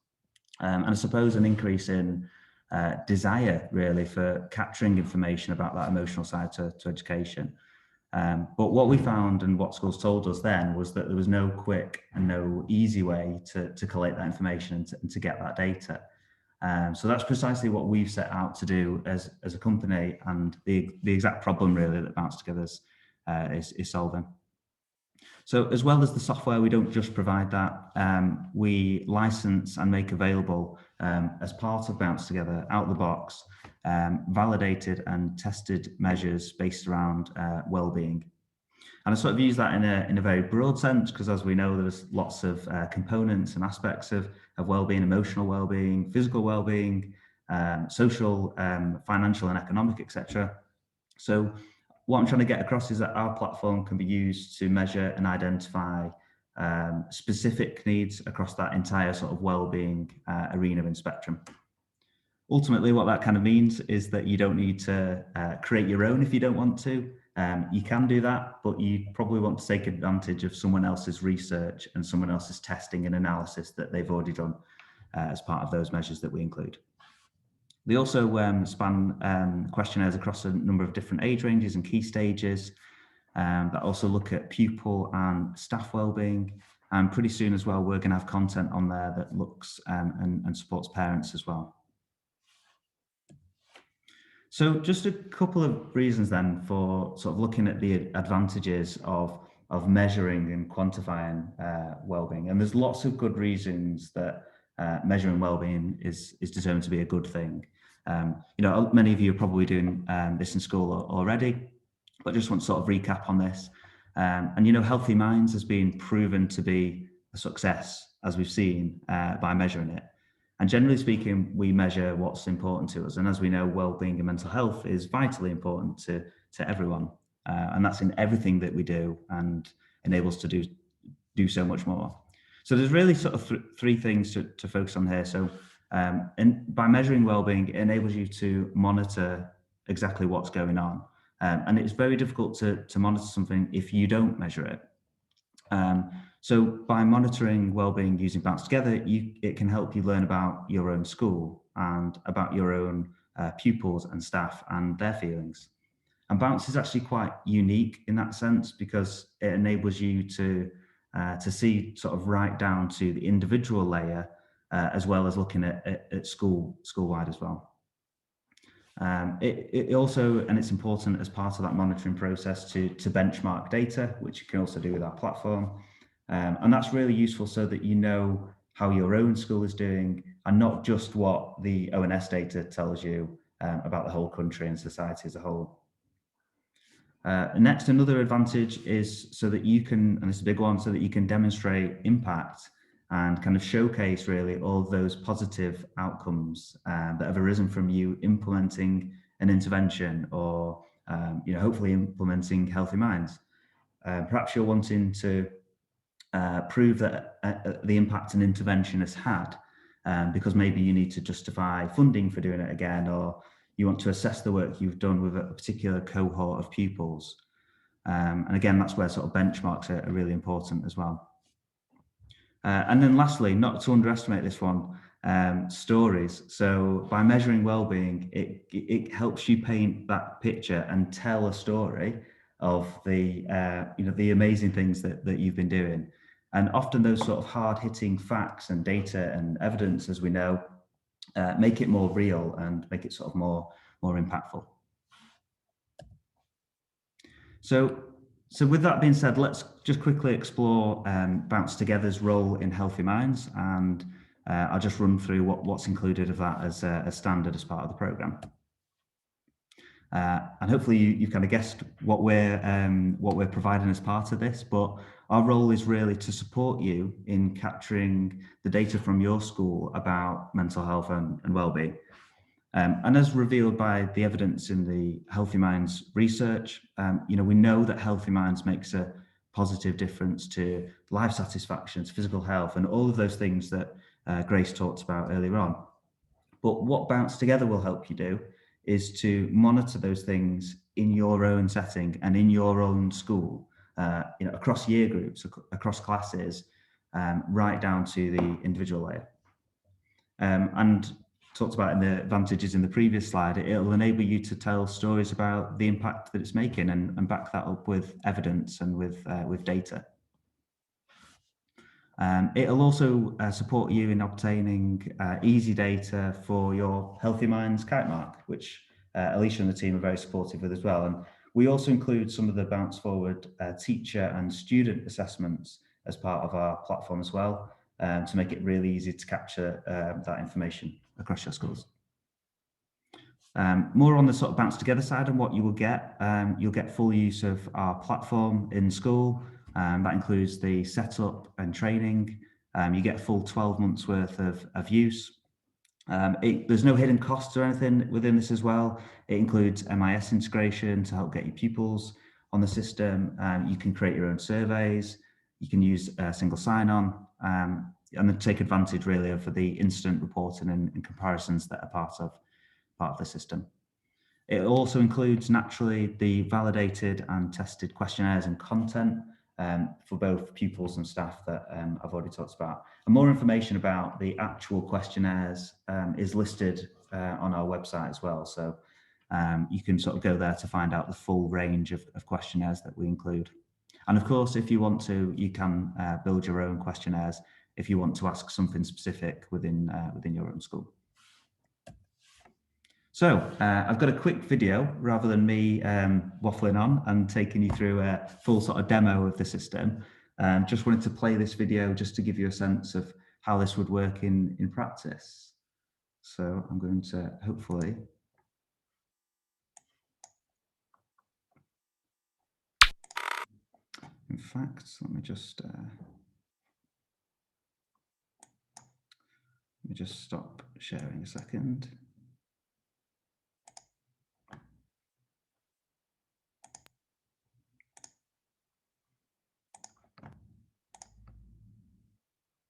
[SPEAKER 2] And I suppose an increase in desire really for capturing information about that emotional side to education. But what we found and what schools told us then was that there was no quick and no easy way to collect that information and to get that data. So that's precisely what we've set out to do as a company, and the exact problem really that Bounce Together is solving. So as well as the software, we don't just provide that, we license and make available as part of Bounce Together, out of the box, validated and tested measures based around well-being. And I sort of use that in a very broad sense, because as we know, there's lots of components and aspects of well-being, emotional well-being, physical well-being, social, financial and economic, etc. So what I'm trying to get across is that our platform can be used to measure and identify specific needs across that entire sort of well-being arena and spectrum. Ultimately, what that kind of means is that you don't need to create your own if you don't want to. You can do that, but you probably want to take advantage of someone else's research and someone else's testing and analysis that they've already done as part of those measures that we include. They also span questionnaires across a number of different age ranges and key stages that also look at pupil and staff wellbeing. And pretty soon as well, we're going to have content on there that looks and supports parents as well. So just a couple of reasons then for sort of looking at the advantages of measuring and quantifying wellbeing. And there's lots of good reasons that measuring wellbeing is determined to be a good thing. You know, many of you are probably doing this in school already, but just want to sort of recap on this. And you know, Healthy Minds has been proven to be a success, as we've seen by measuring it. And generally speaking, we measure what's important to us. And as we know, well-being and mental health is vitally important to everyone. And that's in everything that we do and enables to do so much more. So there's really sort of three things to focus on here. So by measuring well-being, it enables you to monitor exactly what's going on. And it's very difficult to monitor something if you don't measure it. So by monitoring wellbeing using Bounce Together, it can help you learn about your own school and about your own pupils and staff and their feelings. And Bounce is actually quite unique in that sense because it enables you to see sort of right down to the individual layer, as well as looking at school-wide as well. It also, and it's important as part of that monitoring process to benchmark data, which you can also do with our platform. And that's really useful so that you know how your own school is doing and not just what the ONS data tells you about the whole country and society as a whole. Next, another advantage is so that you can, and this is a big one, so that you can demonstrate impact and kind of showcase really all those positive outcomes that have arisen from you implementing an intervention or you know, hopefully implementing Healthy Minds. Perhaps you're wanting to prove that the impact an intervention has had because maybe you need to justify funding for doing it again, or you want to assess the work you've done with a particular cohort of pupils. And again, that's where sort of benchmarks are really important as well. And then lastly, not to underestimate this one, stories. So by measuring wellbeing, it helps you paint that picture and tell a story of the you know, the amazing things that you've been doing. And often those sort of hard-hitting facts and data and evidence, as we know, make it more real and make it sort of more impactful. So with that being said, let's just quickly explore Bounce Together's role in Healthy Minds, and I'll just run through what's included of that as a standard as part of the programme. And hopefully you've kind of guessed what we're providing as part of this, but our role is really to support you in capturing the data from your school about mental health and well-being. And as revealed by the evidence in the Healthy Minds research, we know that Healthy Minds makes a positive difference to life satisfaction, to physical health, and all of those things that Grace talked about earlier on. But what Bounce Together will help you do is to monitor those things in your own setting and in your own school, across year groups, across classes, right down to the individual layer. And talked about in the advantages in the previous slide, it'll enable you to tell stories about the impact that it's making and back that up with evidence and with data. It'll also support you in obtaining easy data for your Healthy Minds kite mark, which Alicia and the team are very supportive with as well. And we also include some of the Bounce Forward teacher and student assessments as part of our platform as well, to make it really easy to capture that information across your schools. More on the sort of Bounce Together side and what you will get, you'll get full use of our platform in school. That includes the setup and training. You get a full 12 months worth of use. There's no hidden costs or anything within this as well. It includes MIS integration to help get your pupils on the system. You can create your own surveys. You can use a single sign-on, and then take advantage really of the instant reporting and comparisons that are part of the system. It also includes naturally the validated and tested questionnaires and content for both pupils and staff that I've already talked about. And more information about the actual questionnaires is listed on our website as well. So you can sort of go there to find out the full range of questionnaires that we include. And of course, if you want to, you can build your own questionnaires if you want to ask something specific within your own school. So I've got a quick video rather than me waffling on and taking you through a full sort of demo of the system. Just wanted to play this video just to give you a sense of how this would work in practice. So I'm going to hopefully. In fact, let me just stop sharing a second.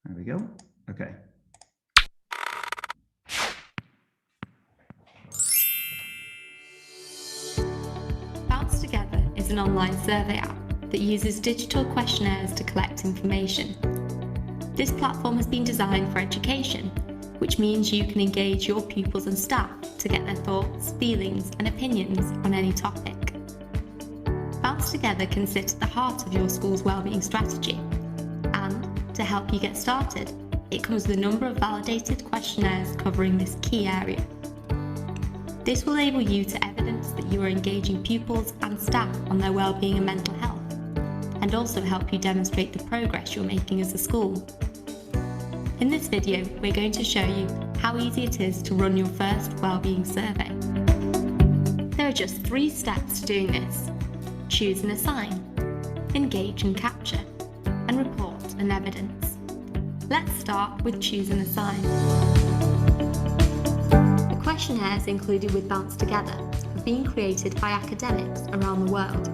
[SPEAKER 2] There we go. Okay.
[SPEAKER 15] Bounce Together is an online survey app that uses digital questionnaires to collect information. This platform has been designed for education, which means you can engage your pupils and staff to get their thoughts, feelings, and opinions on any topic. Bounce Together can sit at the heart of your school's wellbeing strategy, and to help you get started, it comes with a number of validated questionnaires covering this key area. This will enable you to evidence that you are engaging pupils and staff on their wellbeing and mental health, and also help you demonstrate the progress you're making as a school. In this video, we're going to show you how easy it is to run your first wellbeing survey. There are just 3 steps to doing this: choose and assign, engage and capture, and report and evidence. Let's start with choose and assign. The questionnaires included with Bounce Together have been created by academics around the world,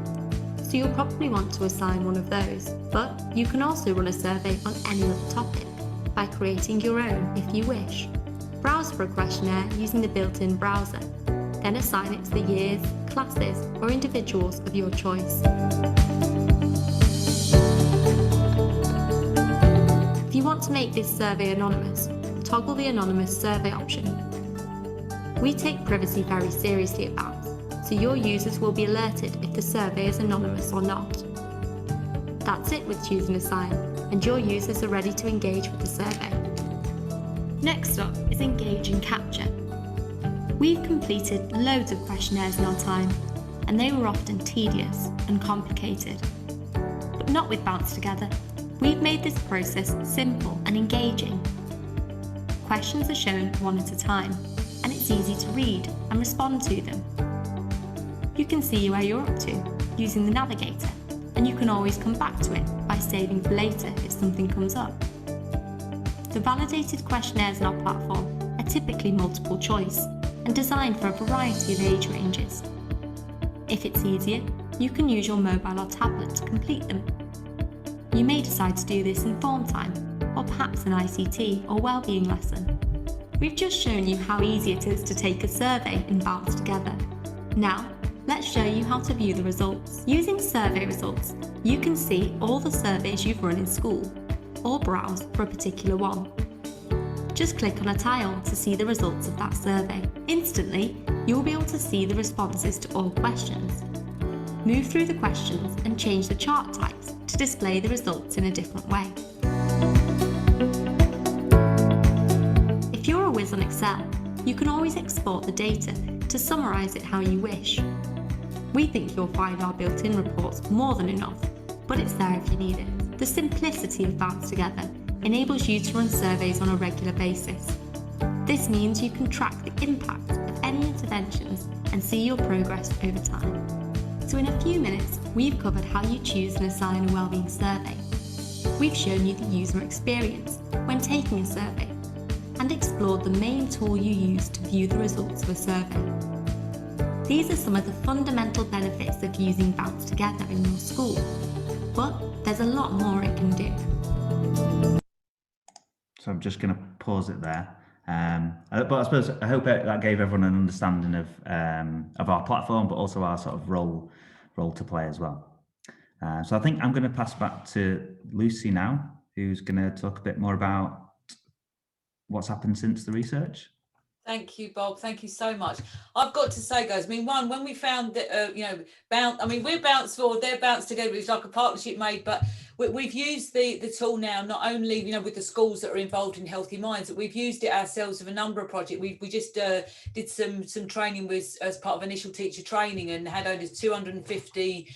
[SPEAKER 15] so you'll probably want to assign one of those, but you can also run a survey on any other topic by creating your own if you wish. Browse for a questionnaire using the built-in browser, then assign it to the years, classes, or individuals of your choice. If you want to make this survey anonymous, toggle the anonymous survey option. We take privacy very seriously at Bounce, so your users will be alerted if the survey is anonymous or not. That's it with choose and assign. and your users are ready to engage with the survey. Next up is engage and capture. We've completed loads of questionnaires in our time, and they were often tedious and complicated. But not with Bounce Together. We've made this process simple and engaging. Questions are shown one at a time, and it's easy to read and respond to them. You can see where you're up to using the navigator, and you can always come back to it by saving for later if something comes up. The validated questionnaires on our platform are typically multiple choice and designed for a variety of age ranges. If it's easier, you can use your mobile or tablet to complete them. You may decide to do this in form time, or perhaps an ICT or wellbeing lesson. We've just shown you how easy it is to take a survey in Bounce Together. Now, let's show you how to view the results. Using survey results, you can see all the surveys you've run in school, or browse for a particular one. Just click on a tile to see the results of that survey. Instantly, you'll be able to see the responses to all questions. Move through the questions and change the chart types to display the results in a different way. If you're a whiz on Excel, you can always export the data to summarise it how you wish. We think you'll find our built-in reports more than enough, but it's there if you need it. The simplicity of Bounce Together enables you to run surveys on a regular basis. This means you can track the impact of any interventions and see your progress over time. So in a few minutes, we've covered how you choose and assign a wellbeing survey. We've shown you the user experience when taking a survey and explored the main tool you use to view the results of a survey. These are some of the fundamental benefits of using Bounce Together in your school, but there's a lot more it can do.
[SPEAKER 2] So I'm just going to pause it there. But I suppose I hope that gave everyone an understanding of our platform, but also our sort of role to play as well. So I think I'm going to pass back to Lucy now, who's going to talk a bit more about what's happened since the research.
[SPEAKER 1] Thank you, Bob. Thank you so much. I've got to say, guys, I mean, when we found that, we're Bounce Forward, they're Bounce Together, it's like a partnership made, but we've used the tool now, not only, with the schools that are involved in Healthy Minds, but we've used it ourselves with a number of projects. We just did some training as part of initial teacher training and had over 250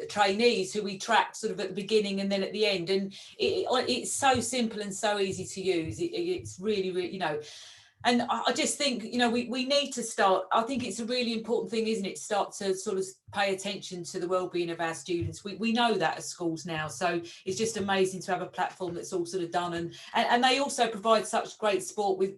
[SPEAKER 1] trainees who we tracked sort of at the beginning and then at the end, and it's so simple and so easy to use. It's really, and I just think, we need to start. I think it's a really important thing, isn't it, to start to sort of pay attention to the well-being of our students. We know that at schools now, so it's just amazing to have a platform that's all sort of done, and they also provide such great support with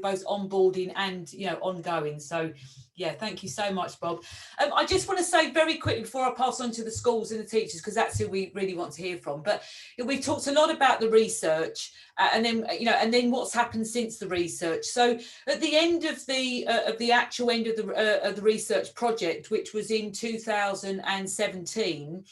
[SPEAKER 1] both onboarding and ongoing. So yeah, thank you so much, Bob. I just want to say very quickly before I pass on to the schools and the teachers, because that's who we really want to hear from. But we've talked a lot about the research and then what's happened since the research. So at the end of the actual end of the research project, which was in 2017,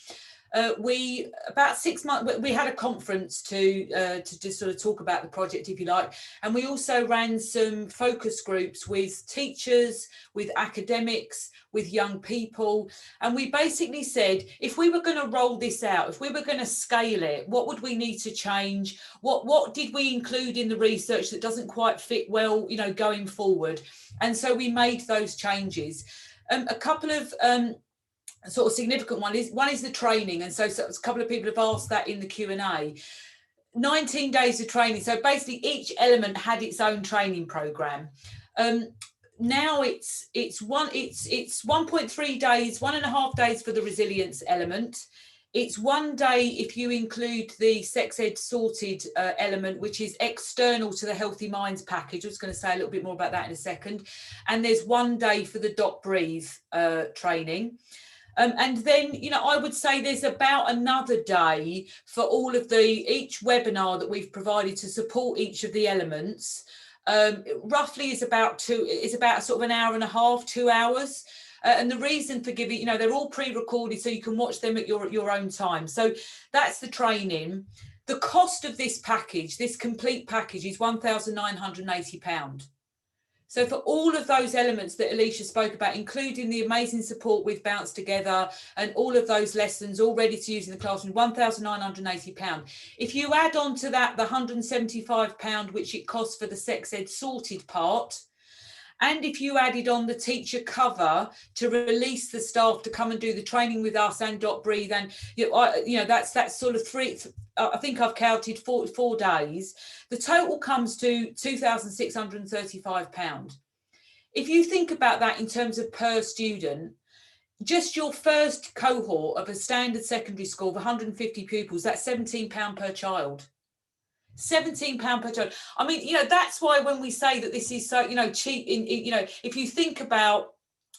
[SPEAKER 1] about 6 months, we had a conference to just sort of talk about the project, if you like, and we also ran some focus groups with teachers, with academics, with young people, and we basically said, if we were going to roll this out, if we were going to scale it, what would we need to change? What did we include in the research that doesn't quite fit well, going forward? And so we made those changes. A couple of sort of significant one is the training, and so a couple of people have asked that in the Q&A. 19 days of training, so basically each element had its own training program. Now it's 1.3 days, 1.5 days for the resilience element. It's 1 day if you include the sex ed sorted element, which is external to the Healthy Minds package. I was going to say a little bit more about that in a second. And there's 1 day for the Dot Breathe training. And then, I would say there's about another day for all of each webinar that we've provided to support each of the elements. Roughly is about sort of an hour and a half, 2 hours. And the reason for giving, they're all pre-recorded so you can watch them at your own time. So that's the training. The cost of this package, this complete package, is £1,980. So for all of those elements that Alicia spoke about, including the amazing support with Bounce Together and all of those lessons all ready to use in the classroom, £1,980. If you add on to that the £175 which it costs for the sex ed sorted part, and if you added on the teacher cover to release the staff to come and do the training with us and .breathe, and that's sort of three, I think I've counted 4 days. The total comes to £2,635. If you think about that in terms of per student, just your first cohort of a standard secondary school of 150 pupils, that's £17 per child. £17 per child. I mean, that's why when we say that this is so, cheap, if you think about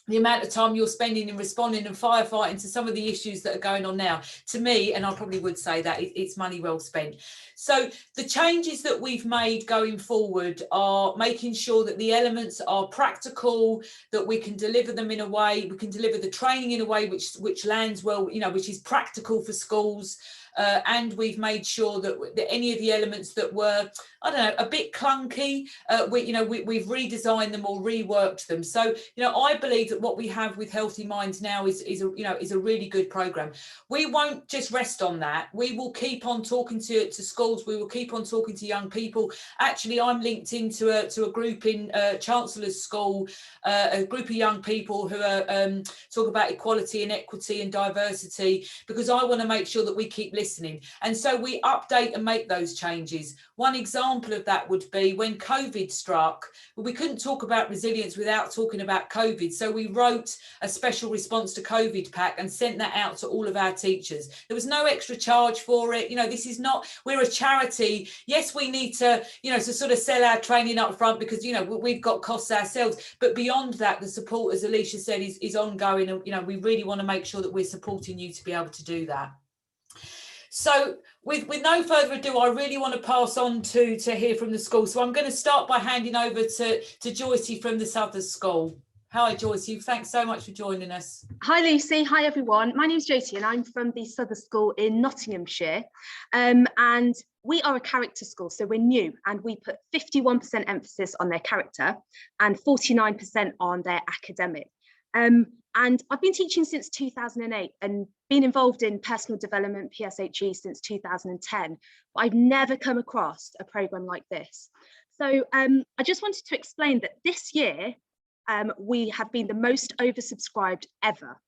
[SPEAKER 1] the amount of time you're spending in responding and firefighting to some of the issues that are going on now, to me, and I probably would say that it's money well spent. So the changes that we've made going forward are making sure that the elements are practical, that we can deliver them in a way, we can deliver the training in a way which lands well, which is practical for schools. And we've made sure that any of the elements that were, I don't know, a bit clunky, we've redesigned them or reworked them. So, I believe that what we have with Healthy Minds now is a really good programme. We won't just rest on that. We will keep on talking to schools. We will keep on talking to young people. Actually, I'm linked into a group in Chancellor's School, a group of young people who are talk about equality and equity and diversity, because I want to make sure that we keep listening. And so we update and make those changes. One example of that would be when COVID struck, we couldn't talk about resilience without talking about COVID. So we wrote a special response to COVID pack and sent that out to all of our teachers. There was no extra charge for it. This is not, we're a charity. Yes, we need to, to sort of sell our training up front because, we've got costs ourselves. But beyond that, the support, as Alicia said, is ongoing. And, we really want to make sure that we're supporting you to be able to do that. So with no further ado, I really want to pass on to hear from the school. So I'm going to start by handing over to Joycey from the Southers School. Hi, Joycey. Thanks so much for joining us.
[SPEAKER 16] Hi, Lucy. Hi, everyone. My name's Joycey and I'm from the Southers School in Nottinghamshire. And we are a character school, so we're new and we put 51% emphasis on their character and 49% on their academic. And I've been teaching since 2008 and been involved in personal development, PSHE, since 2010. But I've never come across a programme like this. So I just wanted to explain that this year, we have been the most oversubscribed ever.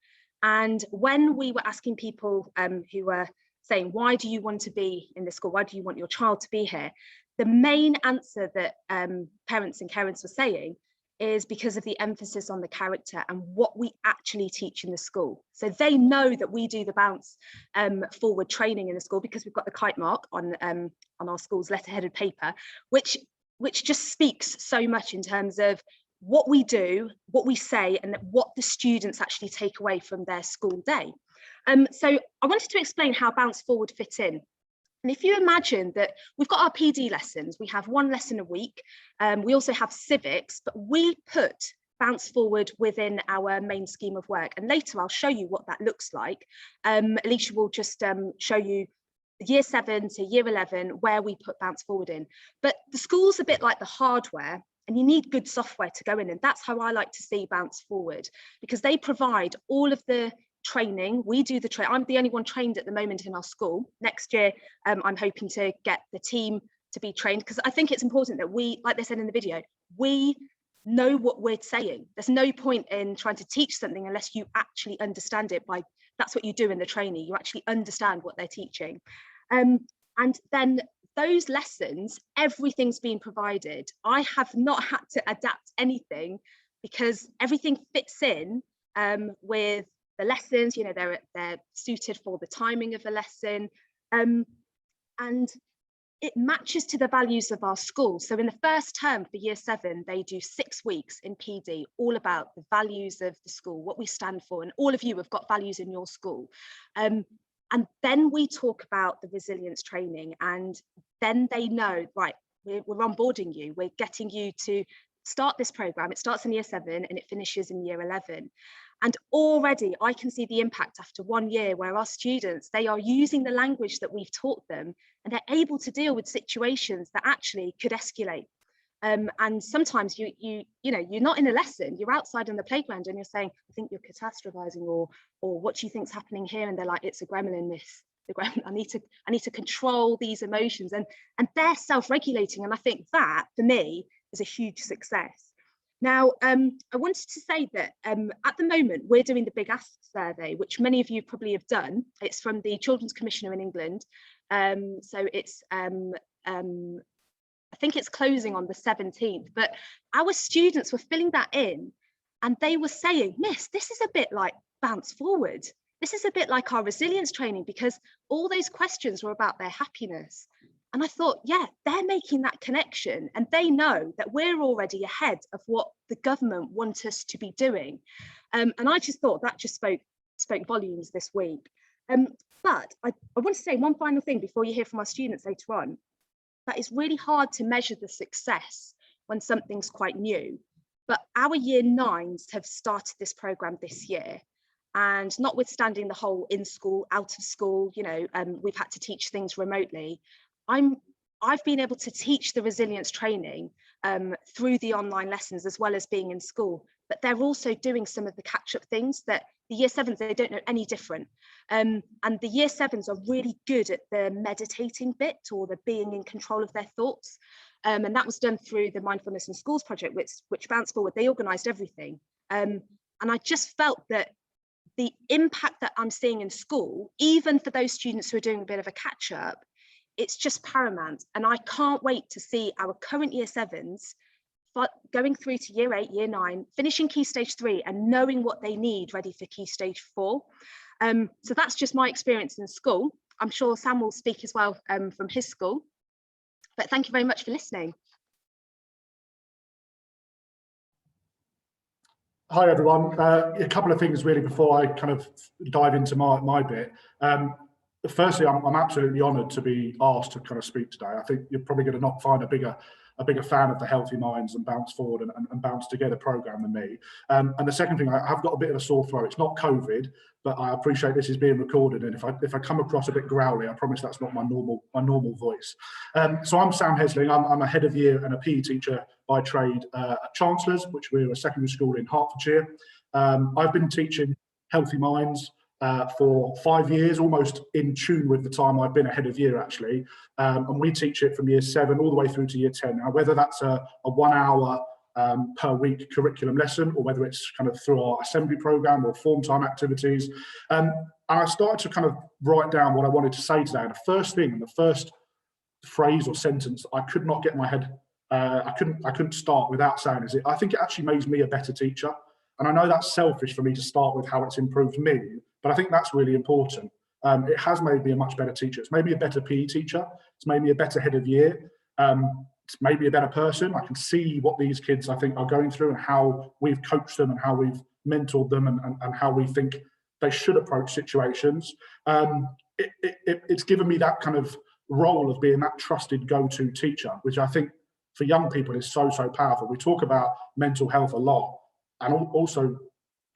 [SPEAKER 16] And when we were asking people who were saying, why do you want to be in this school? Why do you want your child to be here? The main answer that parents and carers were saying is because of the emphasis on the character and what we actually teach in the school. So they know that we do the bounce forward training in the school because we've got the kite mark on our school's letterheaded paper, which just speaks so much in terms of what we do, what we say, and what the students actually take away from their school day. So I wanted to explain how bounce forward fit in. And if you imagine that we've got our PD lessons, we have one lesson a week, we also have civics, but we put bounce forward within our main scheme of work. And later I'll show you what that looks like. Alicia will just show you year 7 to year 11, where we put bounce forward in. But the school's a bit like the hardware, and you need good software to go in. And that's how I like to see bounce forward, because they provide all of the training. We do the training. I'm the only one trained at the moment in our school. Next year, I'm hoping to get the team to be trained, because I think it's important that we, like they said in the video, we know what we're saying. There's no point in trying to teach something unless you actually understand it. That's what you do in the training. You actually understand what they're teaching. And then those lessons, everything's been provided. I have not had to adapt anything because everything fits in with the lessons. They're suited for the timing of the lesson, and it matches to the values of our school. So in the first term for year 7, they do 6 weeks in PD, all about the values of the school, what we stand for, and all of you have got values in your school. And then we talk about the resilience training, and then they know, right, we're onboarding you, we're getting you to start this program. It starts in year 7 and it finishes in year 11. And already I can see the impact after 1 year, where our students, they are using the language that we've taught them, and they're able to deal with situations that actually could escalate. And sometimes you know, you're not in a lesson, you're outside on the playground and you're saying, I think you're catastrophizing, or what do you think's happening here? And they're like, it's a gremlin, miss. The gremlin, I need to control these emotions, and they're self-regulating. And I think that for me is a huge success. Now, I wanted to say that at the moment we're doing the Big Ask survey, which many of you probably have done. It's from the Children's Commissioner in England. So it's I think it's closing on the 17th, but our students were filling that in and they were saying, Miss, this is a bit like Bounce Forward. This is a bit like our resilience training, because all those questions were about their happiness. And I thought, yeah, they're making that connection and they know that we're already ahead of what the government want us to be doing. And I just thought that just spoke volumes this week. But I want to say one final thing before you hear from our students later on. That it's really hard to measure the success when something's quite new. But our year 9s have started this programme this year. And notwithstanding the whole in school, out of school, you know, we've had to teach things remotely. I've been able to teach the resilience training through the online lessons as well as being in school. But they're also doing some of the catch-up things that the year 7s, they don't know any different. And the year 7s are really good at the meditating bit, or the being in control of their thoughts. And that was done through the Mindfulness in Schools project, which Bounce Forward, they organised everything. And I just felt that the impact that I'm seeing in school, even for those students who are doing a bit of a catch-up, it's just paramount. And I can't wait to see our current year 7s going through to year 8, year 9, finishing Key Stage 3 and knowing what they need ready for Key Stage 4. So that's just my experience in school. I'm sure Sam will speak as well from his school. But thank you very much for listening.
[SPEAKER 17] Hi everyone. A couple of things really before I kind of dive into my bit. Firstly, I'm absolutely honoured to be asked to kind of speak today. I think you're probably going to not find a bigger fan of the Healthy Minds and Bounce Forward and Bounce Together programme than me. And the second thing, I've got a bit of a sore throat. It's not COVID, but I appreciate this is being recorded. And if I come across a bit growly, I promise that's not my normal voice. So I'm Sam Hesling. I'm a head of year and a PE teacher by trade at Chancellors, which we're a secondary school in Hertfordshire. I've been teaching Healthy Minds for 5 years, almost in tune with the time I've been a head of year actually. And we teach it from year 7 all the way through to year 10. Now, whether that's a 1 hour per week curriculum lesson, or whether it's kind of through our assembly programme or form time activities. And I started to kind of write down what I wanted to say today. And the first thing, and the first phrase or sentence I could not get in my head, I couldn't start without saying is I think it actually makes me a better teacher. And I know that's selfish for me to start with how it's improved me, but I think that's really important. It has made me a much better teacher. It's made me a better PE teacher. It's made me a better head of year. It's made me a better person. I can see what these kids, I think, are going through and how we've coached them and how we've mentored them and how we think they should approach situations. It's given me that kind of role of being that trusted go-to teacher, which I think for young people is so powerful. We talk about mental health a lot, and also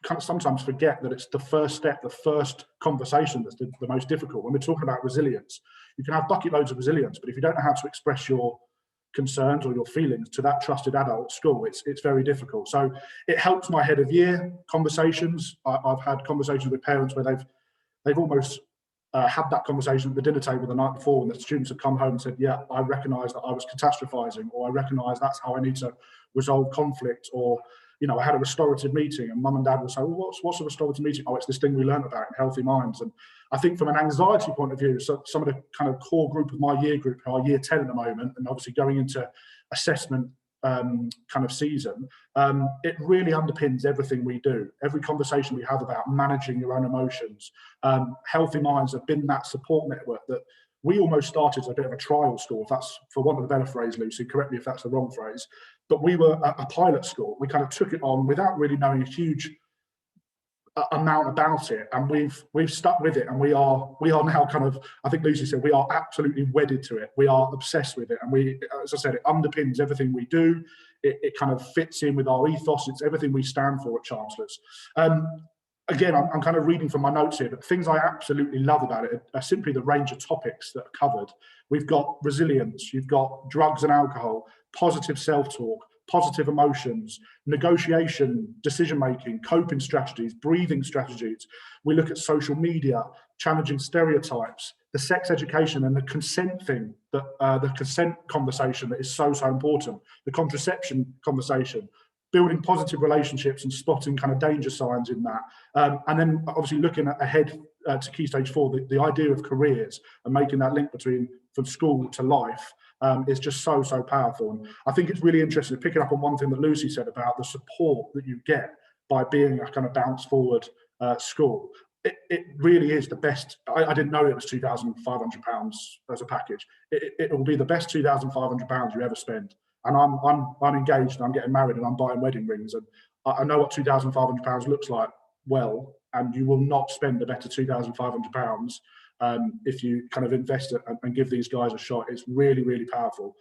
[SPEAKER 17] kind of sometimes forget that it's the first step, the first conversation that's the most difficult. When we're talking about resilience, you can have bucket loads of resilience, but if you don't know how to express your concerns or your feelings to that trusted adult at school, it's very difficult. So it helps my head of year conversations. I've had conversations with parents where they've almost had that conversation at the dinner table the night before, and the students have come home and said, yeah, I recognise that I was catastrophizing, or I recognise that's how I need to resolve conflict, or you know, I had a restorative meeting and mum and dad will say, well, what's a restorative meeting? Oh, it's this thing we learned about in Healthy Minds. And I think from an anxiety point of view, so some of the kind of core group of my year group, who are year 10 at the moment, and obviously going into assessment kind of season, it really underpins everything we do. Every conversation we have about managing your own emotions. Healthy Minds have been that support network that we almost started as a bit of a trial school, if that's, for want of a better phrase, Lucy, correct me if that's the wrong phrase, but we were a pilot school. We kind of took it on without really knowing a huge amount about it, and we've stuck with it, and we are now kind of, I think Lucy said, we are absolutely wedded to it. We are obsessed with it, and we, as I said, it underpins everything we do. It kind of fits in with our ethos. It's everything we stand for at Chancellors. Again, I'm kind of reading from my notes here, but things I absolutely love about it are simply the range of topics that are covered. We've got resilience, you've got drugs and alcohol, positive self-talk, positive emotions, negotiation, decision-making, coping strategies, breathing strategies. We look at social media, challenging stereotypes, the sex education and the consent thing, that the consent conversation that is so important, the contraception conversation, building positive relationships and spotting kind of danger signs in that. And then obviously looking ahead to Key Stage 4, the idea of careers and making that link between from school to life is just so powerful. And I think it's really interesting, picking up on one thing that Lucy said about the support that you get by being a kind of bounce forward school. It really is the best. I didn't know it was £2,500 as a package. It will be the best £2,500 you ever spend. And I'm engaged and I'm getting married and I'm buying wedding rings, and I know what £2,500 looks like well, and you will not spend a better £2,500 if you kind of invest it and give these guys a shot. It's really powerful.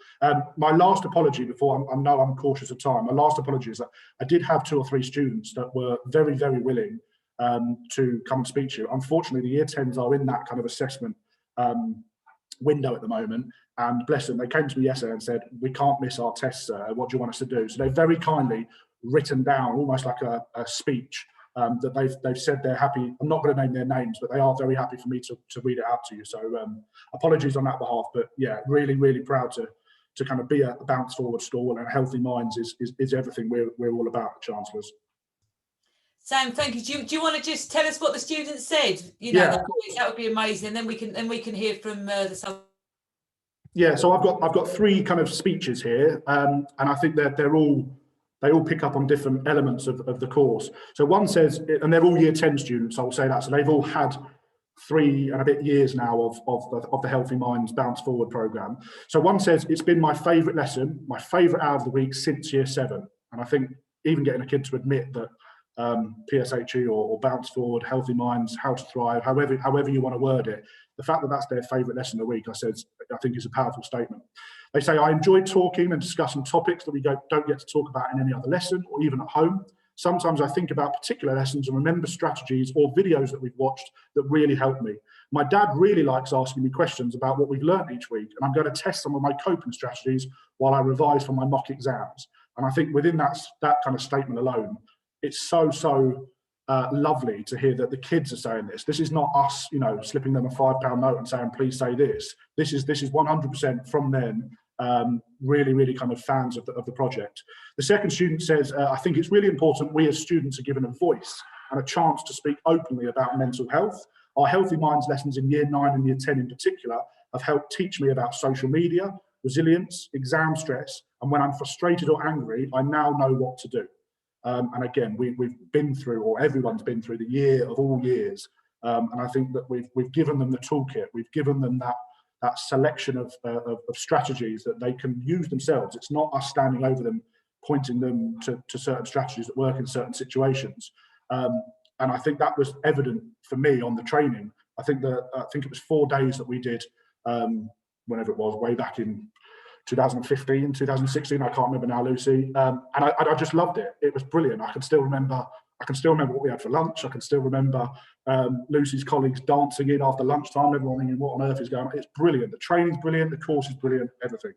[SPEAKER 17] My last apology before I know I'm cautious of time. My last apology is that I did have 2 or 3 students that were very willing to come and speak to you. Unfortunately, the year 10s are in that kind of assessment window at the moment, and bless them, they came to me yesterday and said, we can't miss our tests, sir. What do you want us to do? So they've very kindly written down almost like a speech that they've said they're happy. I'm not going to name their names, but they are very happy for me to read it out to you. So apologies on that behalf, but yeah, really proud to kind of be a bounce forward school, and Healthy Minds is everything we're all about at Chancellors.
[SPEAKER 1] Sam, thank you. Do you want to just tell us what the students said? You know,
[SPEAKER 17] Yeah,
[SPEAKER 1] that would be amazing. Then we can hear from the sub.
[SPEAKER 17] Yeah, so I've got 3 kind of speeches here, and I think that they all pick up on different elements of the course. So one says, and they're all year 10 students, I'll say that. So they've all had 3 and a bit years now of the Healthy Minds Bounce Forward programme. So one says, it's been my favourite lesson, my favourite hour of the week since year 7. And I think even getting a kid to admit that PSHE or Bounce Forward, Healthy Minds, How to Thrive, however you want to word it, the fact that that's their favourite lesson of the week, I think is a powerful statement. They say, I enjoy talking and discussing topics that we don't get to talk about in any other lesson or even at home. Sometimes I think about particular lessons and remember strategies or videos that we've watched that really helped me. My dad really likes asking me questions about what we've learned each week, and I'm going to test some of my coping strategies while I revise for my mock exams. And I think within that kind of statement alone, it's so lovely to hear that the kids are saying this. This is not us, slipping them a £5 note and saying, please say this. This is 100% from them, really kind of fans of the project. The second student says, I think it's really important we as students are given a voice and a chance to speak openly about mental health. Our Healthy Minds lessons in year 9 and year 10 in particular have helped teach me about social media, resilience, exam stress, and when I'm frustrated or angry, I now know what to do. And again, we've been through, or everyone's been through, the year of all years, and I think that we've given them the toolkit. We've given them that selection of strategies that they can use themselves. It's not us standing over them, pointing them to certain strategies that work in certain situations. And I think that was evident for me on the training. I think it was 4 days that we did, whenever it was, way back in 2015, 2016, I can't remember now, Lucy. And I just loved it. It was brilliant. I can still remember what we had for lunch. I can still remember Lucy's colleagues dancing in after lunchtime, everyone thinking, what on earth is going on? It's brilliant. The training's brilliant, the course is brilliant, everything.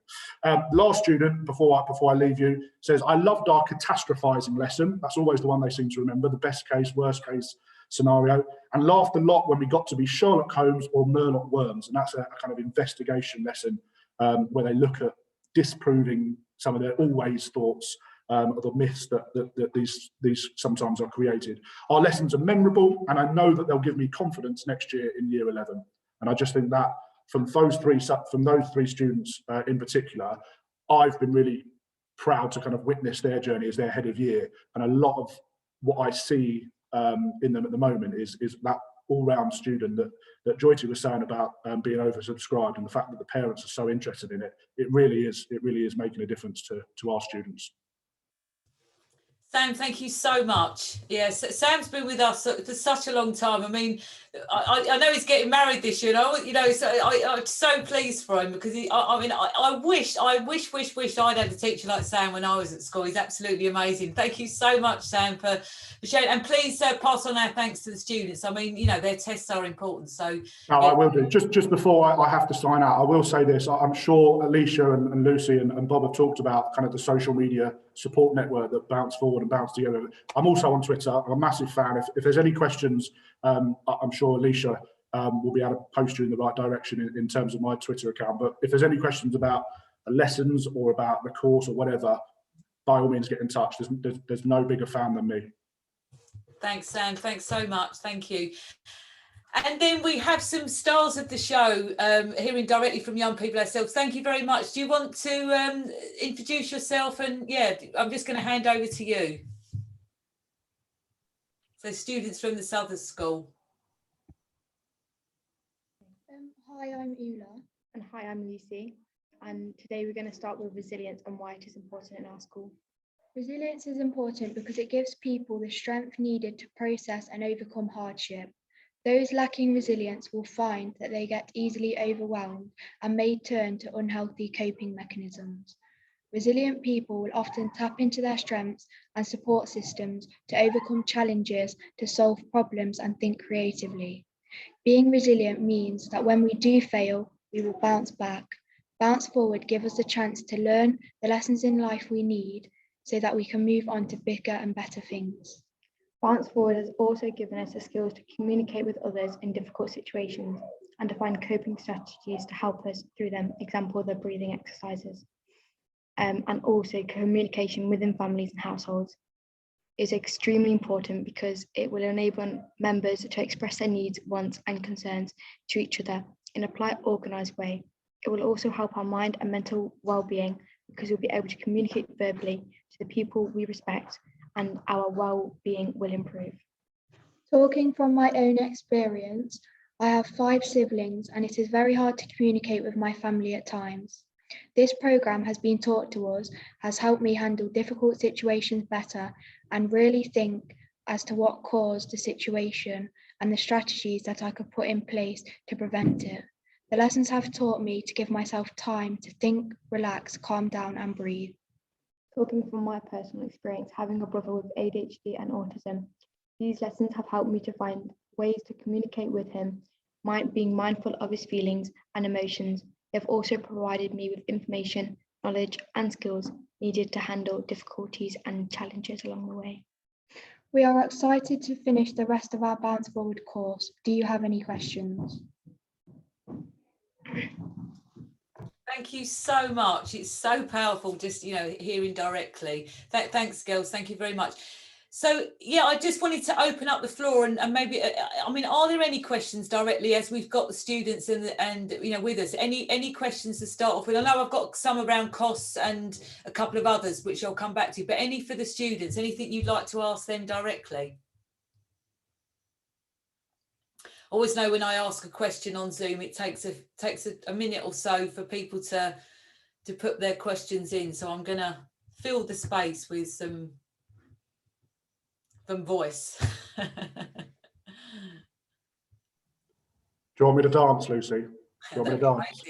[SPEAKER 17] Last student, before I leave you, says, I loved our catastrophizing lesson. That's always the one they seem to remember, the best case, worst case scenario, and laughed a lot when we got to be Sherlock Holmes or Murloc Worms. And that's a kind of investigation lesson where they look at disproving some of their always thoughts of the myths that these sometimes are created. Our lessons are memorable, and I know that they'll give me confidence next year in year 11. And I just think that from those three students in particular, I've been really proud to kind of witness their journey as their head of year. And a lot of what I see in them at the moment is that all-round student that Joyty was saying about being oversubscribed, and the fact that the parents are so interested in it. It really is making a difference to our students.
[SPEAKER 1] Sam, thank you so much. Yes, Sam's been with us for such a long time. I mean, I know he's getting married this year. So I'm so pleased for him because I wish I'd had a teacher like Sam when I was at school. He's absolutely amazing. Thank you so much, Sam, for sharing. And please pass on our thanks to the students. I mean, their tests are important. So
[SPEAKER 17] no, I will do. Just before I have to sign out, I will say this. I'm sure Alicia and Lucy and Bob have talked about kind of the social media support network that Bounce Forward and Bounce Together. I'm also on Twitter. I'm a massive fan. If there's any questions, I'm sure Alicia will be able to post you in the right direction in terms of my Twitter account. But if there's any questions about the lessons or about the course or whatever, by all means get in touch. There's no bigger fan than me.
[SPEAKER 1] Thanks, Sam. Thanks so much. Thank you. And then we have some stars of the show hearing directly from young people ourselves. Thank you very much. Do you want to introduce yourself? And yeah, I'm just going to hand over to you. So students from the Southern School.
[SPEAKER 18] Hi, I'm Ula. And hi, I'm Lucy. And today we're going to start with resilience and why it is important in our school. Resilience is important because it gives people the strength needed to process and overcome hardship. Those lacking resilience will find that they get easily overwhelmed and may turn to unhealthy coping mechanisms. Resilient people will often tap into their strengths and support systems to overcome challenges, to solve problems and think creatively. Being resilient means that when we do fail, we will bounce back. Bounce Forward gives us the chance to learn the lessons in life we need so that we can move on to bigger and better things. Bounce Forward has also given us the skills to communicate with others in difficult situations and to find coping strategies to help us through them, example, the breathing exercises. And also communication within families and households is extremely important because it will enable members to express their needs, wants and concerns to each other in a polite, organised way. It will also help our mind and mental well-being because we'll be able to communicate verbally to the people we respect and our well-being will improve. Talking from my own experience, I have 5 siblings and it is very hard to communicate with my family at times. This programme has been taught to us, has helped me handle difficult situations better and really think as to what caused the situation and the strategies that I could put in place to prevent it. The lessons have taught me to give myself time to think, relax, calm down and breathe. Talking from my personal experience, having a brother with ADHD and autism, these lessons have helped me to find ways to communicate with him, being mindful of his feelings and emotions. They have also provided me with information, knowledge and skills needed to handle difficulties and challenges along the way. We are excited to finish the rest of our Bounce Forward course. Do you have any questions?
[SPEAKER 1] Thank you so much. It's so powerful just, hearing directly. Thanks, girls. Thank you very much. So, yeah, I just wanted to open up the floor and maybe, are there any questions directly as we've got the students and with us? Any questions to start off with? I know I've got some around costs and a couple of others, which I'll come back to, but any for the students, anything you'd like to ask them directly? Always know when I ask a question on Zoom, it takes a minute or so for people to put their questions in. So I'm going to fill the space with some voice.
[SPEAKER 17] Do you want me to dance, Lucy? Do you want me to dance?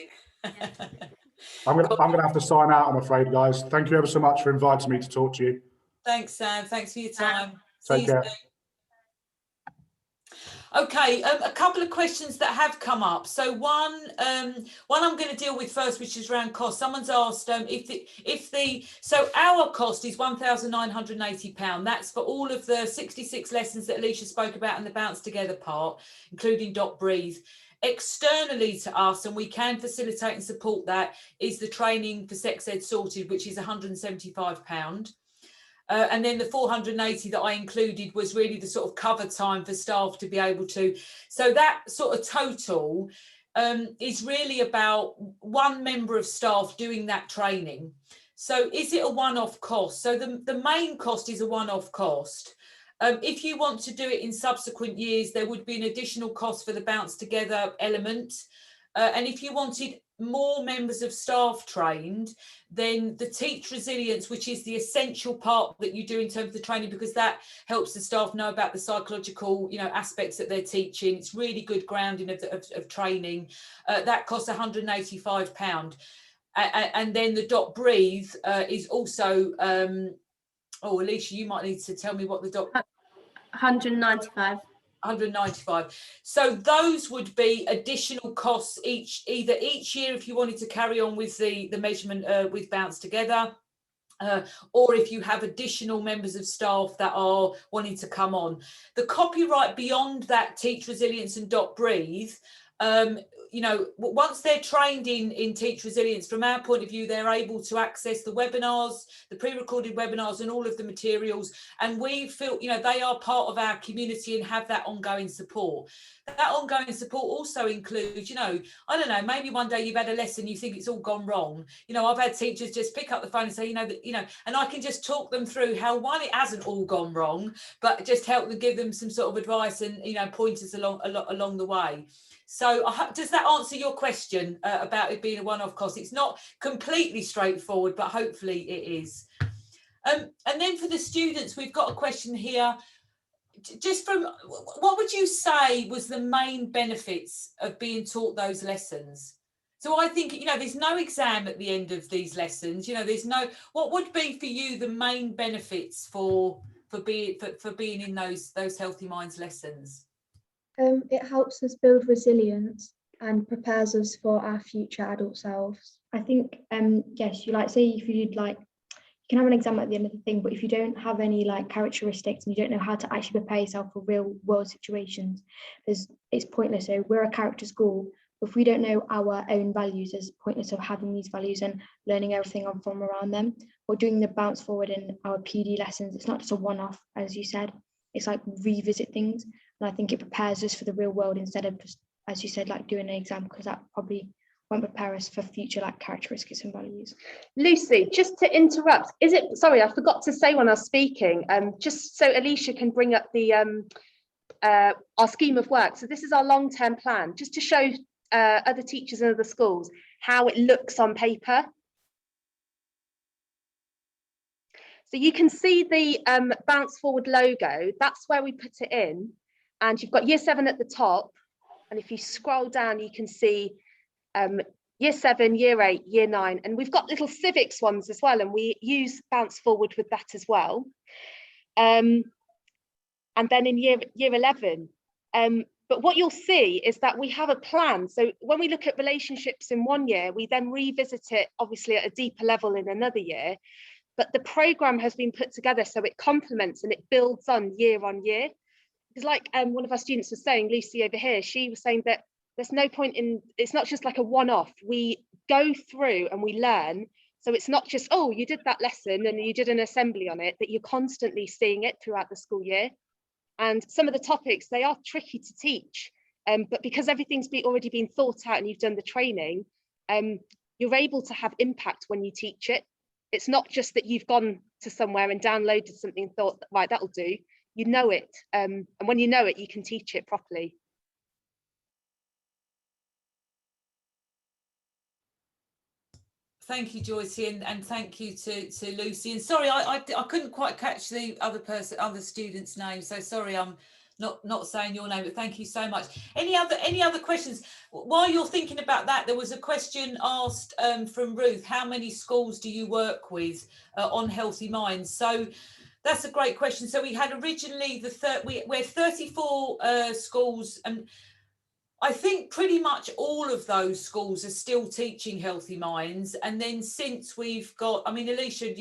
[SPEAKER 17] I'm gonna have to sign out, I'm afraid, guys. Thank you ever so much for inviting me to talk to you.
[SPEAKER 1] Thanks, Sam. Thanks for your time.
[SPEAKER 17] Take care.
[SPEAKER 1] Okay, a couple of questions that have come up. So one I'm going to deal with first, which is around cost. Someone's asked so our cost is £1,980. That's for all of the 66 lessons that Alicia spoke about in the Bounce Together part, including Dot Breathe. Externally to us, and we can facilitate and support that, is the training for Sex Ed Sorted, which is £175. And then the 480 that I included was really the sort of cover time for staff to be able to. So that sort of total is really about one member of staff doing that training. So is it a one-off cost? So the main cost is a one-off cost. If you want to do it in subsequent years, there would be an additional cost for the Bounce Together element. And if you wanted more members of staff trained, then the teach resilience, which is the essential part that you do in terms of the training, because that helps the staff know about the psychological, you know, aspects that they're teaching. It's really good grounding of training. That costs £185. And then the dot breathe is also, oh, Alicia, you might need to tell me what the dot...
[SPEAKER 14] 195.
[SPEAKER 1] 195. So those would be additional costs either each year if you wanted to carry on with the measurement with Bounce Together, or if you have additional members of staff that are wanting to come on. The copyright beyond that Teach Resilience and Dot Breathe, you know, once they're trained in Teach Resilience, from our point of view, they're able to access the webinars, the pre-recorded webinars and all of the materials. And we feel, you know, they are part of our community and have that ongoing support. That ongoing support also includes, you know, I don't know, maybe one day you've had a lesson, you think it's all gone wrong. You know, I've had teachers just pick up the phone and say, and I can just talk them through how, one, it hasn't all gone wrong, but just help them, give them some sort of advice and, you know, pointers along the way. So does that answer your question about it being a one-off cost? It's not completely straightforward, but hopefully it is. And then for the students, we've got a question here. Just from, what would you say was the main benefits of being taught those lessons? So I think, you know, there's no exam at the end of these lessons. You know, there's no, what would be for you the main benefits for being in those Healthy Minds lessons?
[SPEAKER 18] It helps us build resilience and prepares us for our future adult selves. I think, yes, you like, say if you'd like, you can have an exam at the end of the thing, but if you don't have any like characteristics and you don't know how to actually prepare yourself for real world situations, it's pointless. So we're a character school. If we don't know our own values, it's pointless of having these values and learning everything from around them. Or doing the bounce forward in our PD lessons, it's not just a one-off, as you said. It's like revisit things. And I think it prepares us for the real world instead of just, as you said, like doing an exam, because that probably won't prepare us for future like characteristics and values.
[SPEAKER 16] Lucy, just to interrupt, sorry, I forgot to say when I was speaking, just so Alicia can bring up the our scheme of work. So this is our long-term plan, just to show other teachers and other schools how it looks on paper. So you can see the Bounce Forward logo, that's where we put it in. And you've got Year 7 at the top. And if you scroll down, you can see Year 7, Year 8, Year 9. And we've got little civics ones as well. And we use Bounce Forward with that as well. And then in year 11. But what you'll see is that we have a plan. So when we look at relationships in one year, we then revisit it, obviously at a deeper level in another year. But the programme has been put together so it complements and it builds on year. Because like one of our students was saying, Lucy over here, she was saying that there's no point in, it's not just like a one-off. We go through and we learn. So it's not just, oh, you did that lesson and you did an assembly on it, that you're constantly seeing it throughout the school year. And some of the topics, they are tricky to teach. But because everything's already been thought out and you've done the training, you're able to have impact when you teach it. It's not just that you've gone to somewhere and downloaded something and thought, right, that'll do. You know it. And when you know it, you can teach it properly.
[SPEAKER 1] Thank you, Joyce, and thank you to Lucy. And sorry, I couldn't quite catch the other student's name. So sorry, I'm not saying your name, but thank you so much. Any other questions? While you're thinking about that, there was a question asked from Ruth. How many schools do you work with on Healthy Minds? So that's a great question. So we had originally we're 34 schools, and I think pretty much all of those schools are still teaching Healthy Minds. And then since we've got, I mean, Alicia,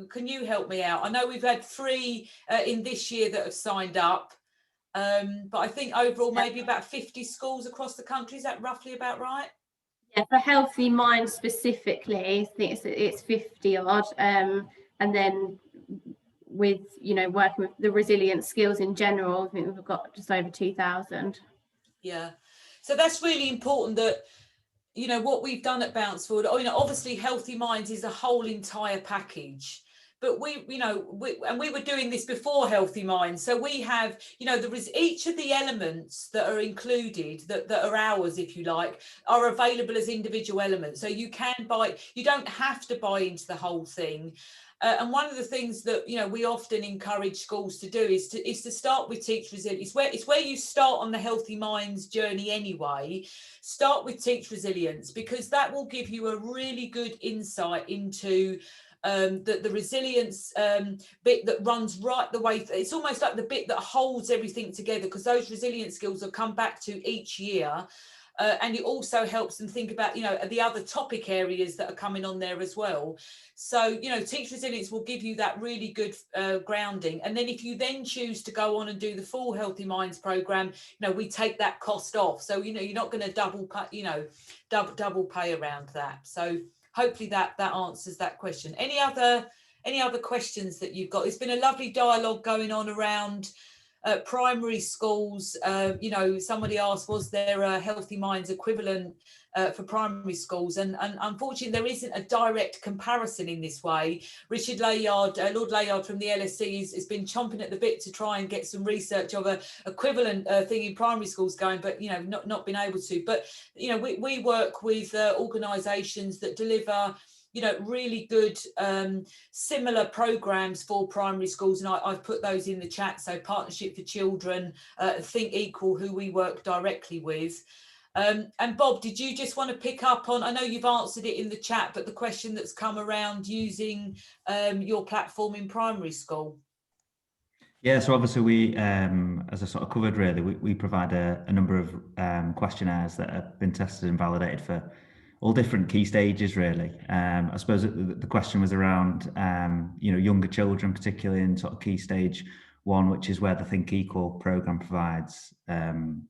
[SPEAKER 1] can you help me out? I know we've had 3 in this year that have signed up. But I think overall maybe about 50 schools across the country. Is that roughly about right?
[SPEAKER 14] Yeah, for Healthy Minds specifically, I think it's 50 odd. And then with, you know, working with the resilient skills in general, I think we've got just over 2,000.
[SPEAKER 1] Yeah. So that's really important that, you know, what we've done at Bounce Forward, you know, obviously Healthy Minds is a whole entire package. but we, you know, we were doing this before Healthy Minds. So we have, you know, there is each of the elements that are included, that are ours, if you like, are available as individual elements. So you can buy, you don't have to buy into the whole thing. And one of the things that, you know, we often encourage schools to do is to start with Teach Resilience. It's where you start on the Healthy Minds journey anyway. Start with Teach Resilience, because that will give you a really good insight into the resilience bit that runs right the way. It's almost like the bit that holds everything together, because those resilience skills will come back to each year. And it also helps them think about, you know, the other topic areas that are coming on there as well. So, you know, Teach Resilience will give you that really good grounding. And then if you then choose to go on and do the full Healthy Minds program, you know, we take that cost off. So, you know, you're not going to double pay around that. So hopefully that answers that question. Any other questions that you've got? It's been a lovely dialogue going on around primary schools. You know, somebody asked, was there a Healthy Minds equivalent for primary schools? And unfortunately, there isn't a direct comparison in this way. Richard Layard, Lord Layard from the LSE has been chomping at the bit to try and get some research of a equivalent thing in primary schools going, but, you know, not been able to. But, you know, we work with organisations that deliver, you know, really good similar programs for primary schools, and I've put those in the chat. So Partnership for Children, Think Equal, who we work directly with. And Bob, did you just want to pick up on, I know you've answered it in the chat, but the question that's come around using your platform in primary school?
[SPEAKER 2] Yeah, so obviously we, as I sort of covered really, we provide a number of questionnaires that have been tested and validated for all different key stages, really. I suppose the question was around, you know, younger children, particularly in sort of key stage 1, which is where the Think Equal program provides the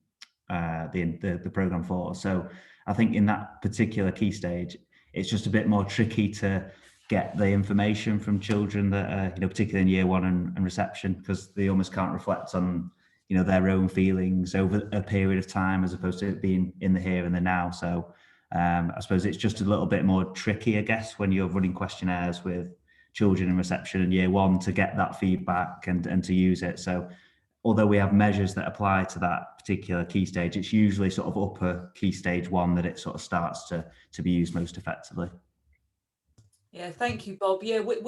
[SPEAKER 2] program for. So I think in that particular key stage, it's just a bit more tricky to get the information from children that are, you know, particularly in year 1 and reception, because they almost can't reflect on, you know, their own feelings over a period of time, as opposed to it being in the here and the now. So I suppose it's just a little bit more tricky, I guess, when you're running questionnaires with children in reception in year 1 to get that feedback and to use it. So although we have measures that apply to that particular key stage, it's usually sort of upper key stage 1 that it sort of starts to be used most effectively.
[SPEAKER 1] Yeah, thank you, Bob. Yeah, we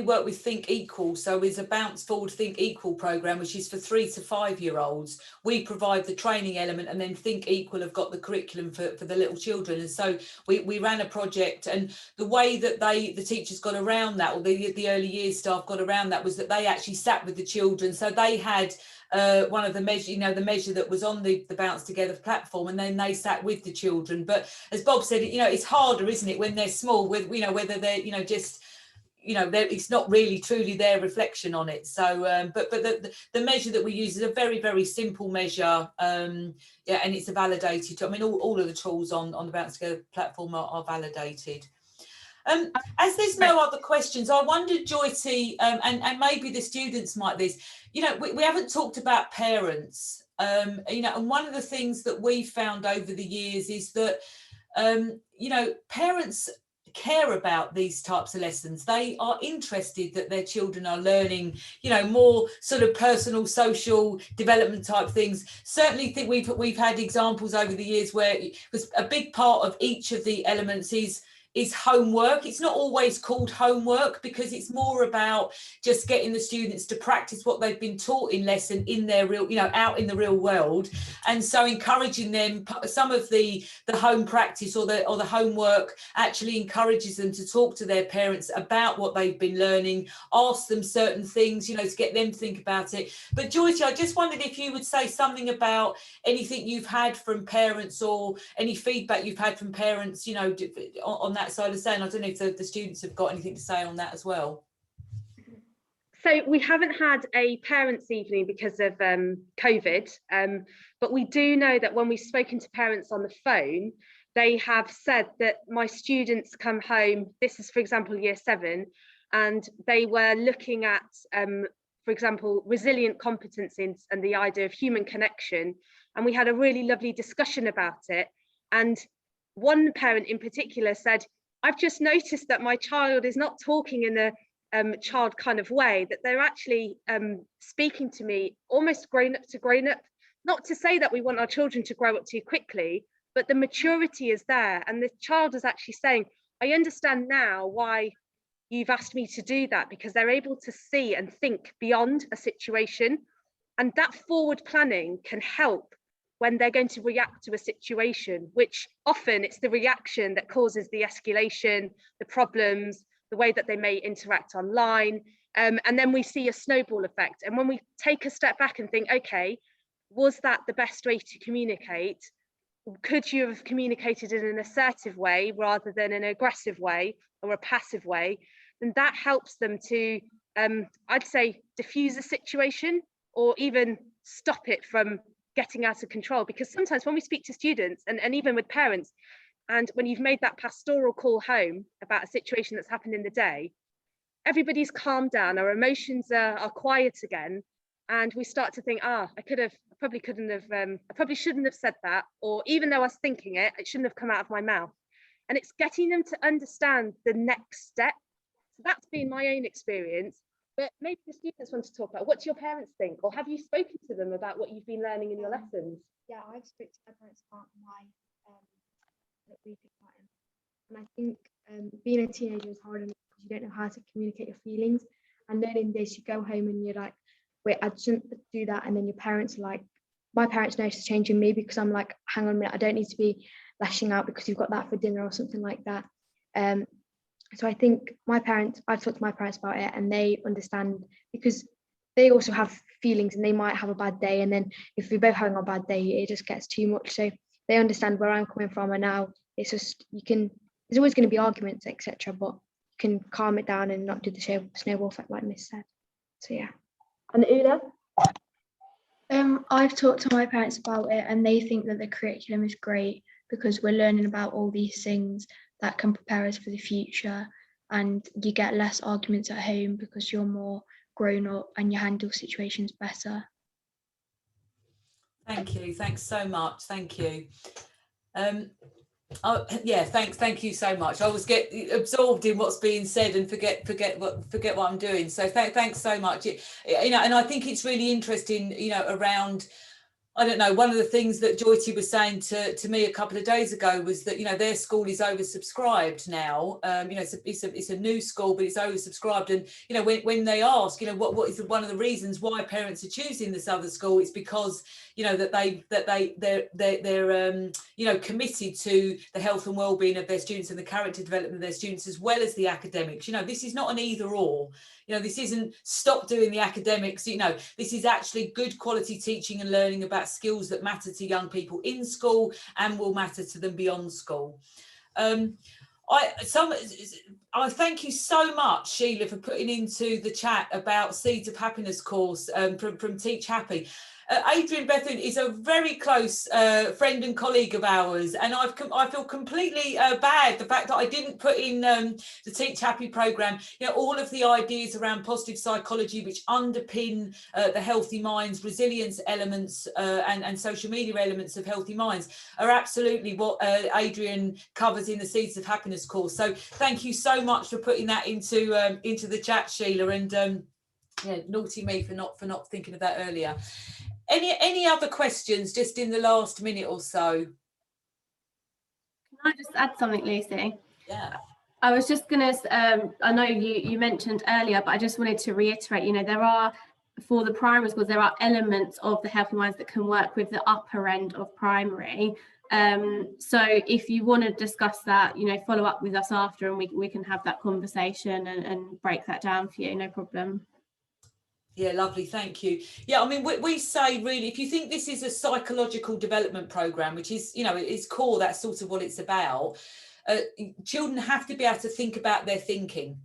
[SPEAKER 1] work with Think Equal, so it's a Bounce Forward Think Equal program, which is for 3 to 5 year olds. We provide the training element, and then Think Equal have got the curriculum for the little children. And so we ran a project, and the way that the teachers got around that, or the early years staff got around that, was that they actually sat with the children. So they had one of the measure, you know, the measure that was on the Bounce Together platform, and then they sat with the children. But as Bob said, you know, it's harder, isn't it, when they're small, with, you know, whether they're, you know, just, you know, it's not really truly their reflection on it. So but the measure that we use is a very, very simple measure, yeah, and it's a validated. I mean, all of the tools on the Bounce Together platform are validated. As there's no other questions, I wondered, Joyce, and maybe the students might this, you know, we haven't talked about parents, you know, and one of the things that we've found over the years is that, you know, parents care about these types of lessons. They are interested that their children are learning, you know, more sort of personal, social development type things. Certainly think we've had examples over the years where it was a big part of each of the elements is homework. It's not always called homework, because it's more about just getting the students to practice what they've been taught in lesson in their real, you know, out in the real world. And so encouraging them, some of the home practice or the homework actually encourages them to talk to their parents about what they've been learning, ask them certain things, you know, to get them to think about it. But Joyce, I just wondered if you would say something about anything you've had from parents, or any feedback you've had from parents, you know, on that side of saying. I don't know if the students have got anything to say on that as well.
[SPEAKER 16] So we haven't had a parents' evening because of COVID, but we do know that when we've spoken to parents on the phone, they have said that my students come home, this is for example year 7, and they were looking at, for example, resilient competencies and the idea of human connection, and we had a really lovely discussion about it. And one parent in particular said, I've just noticed that my child is not talking in a child kind of way, that they're actually speaking to me almost grown up to grown up. Not to say that we want our children to grow up too quickly, but the maturity is there, and the child is actually saying, I understand now why you've asked me to do that, because they're able to see and think beyond a situation. And that forward planning can help when they're going to react to a situation, which often it's the reaction that causes the escalation, the problems, the way that they may interact online. And then we see a snowball effect. And when we take a step back and think, okay, was that the best way to communicate? Could you have communicated in an assertive way rather than an aggressive way or a passive way? And that helps them to, I'd say, diffuse a situation or even stop it from getting out of control. Because sometimes when we speak to students and even with parents, and when you've made that pastoral call home about a situation that's happened in the day, everybody's calmed down, our emotions are quiet again, and we start to think, I probably shouldn't have said that, or even though I was thinking it, it shouldn't have come out of my mouth. And it's getting them to understand the next step. So that's been my own experience. But maybe the students want to talk about, what do your parents think? Or have you spoken to them about what you've been learning in your lessons?
[SPEAKER 18] Yeah, I've spoken to my parents about that we think about him. And I think being a teenager is hard enough because you don't know how to communicate your feelings. And learning this, you go home and you're like, wait, I shouldn't do that. And then your parents are like, my parents notice changing me because I'm like, hang on a minute, I don't need to be lashing out because you've got that for dinner or something like that. So I think I've talked to my parents about it, and they understand because they also have feelings and they might have a bad day. And then if we're both having a bad day, it just gets too much. So they understand where I'm coming from. And now it's just, there's always going to be arguments, etc. But you can calm it down and not do the snowball effect like Miss said. So yeah.
[SPEAKER 16] And Una?
[SPEAKER 18] I've talked to my parents about it, and they think that the curriculum is great because we're learning about all these things that can prepare us for the future, and you get less arguments at home because you're more grown up and you handle situations better.
[SPEAKER 1] Thank you. Thanks so much. Thank you. Thank you so much. I always get absorbed in what's being said and forget what I'm doing. So thanks so much. And I think it's really interesting, around, I don't know, one of the things that Joyty was saying to me a couple of days ago was that, their school is oversubscribed now. It's a new school, but it's oversubscribed. And, when they ask, what is one of the reasons why parents are choosing this other school, it's because, they're committed to the health and well-being of their students and the character development of their students, as well as the academics. This is not an either or. This isn't stop doing the academics. This is actually good quality teaching and learning about skills that matter to young people in school and will matter to them beyond school. I thank you so much, Sheila, for putting into the chat about Seeds of Happiness course from Teach Happy. Adrian Bethune is a very close friend and colleague of ours, and I feel completely bad the fact that I didn't put in the Teach Happy programme. All of the ideas around positive psychology which underpin the Healthy Minds, resilience elements and social media elements of Healthy Minds are absolutely what Adrian covers in the Seeds of Happiness course. So thank you so much for putting that into the chat, Sheila, and naughty me for not thinking of that earlier. Any other questions just in the last minute or so?
[SPEAKER 14] Can I just add something, Lucy?
[SPEAKER 1] Yeah.
[SPEAKER 14] I was just going to, I know you mentioned earlier, but I just wanted to reiterate, there are, for the primary schools, there are elements of the Healthy Minds that can work with the upper end of primary. So if you want to discuss that, follow up with us after, and we can have that conversation and break that down for you, no problem.
[SPEAKER 1] Yeah, lovely, thank you. Yeah, I mean, we say really, if you think this is a psychological development programme, which is, it's core, that's sort of what it's about, children have to be able to think about their thinking.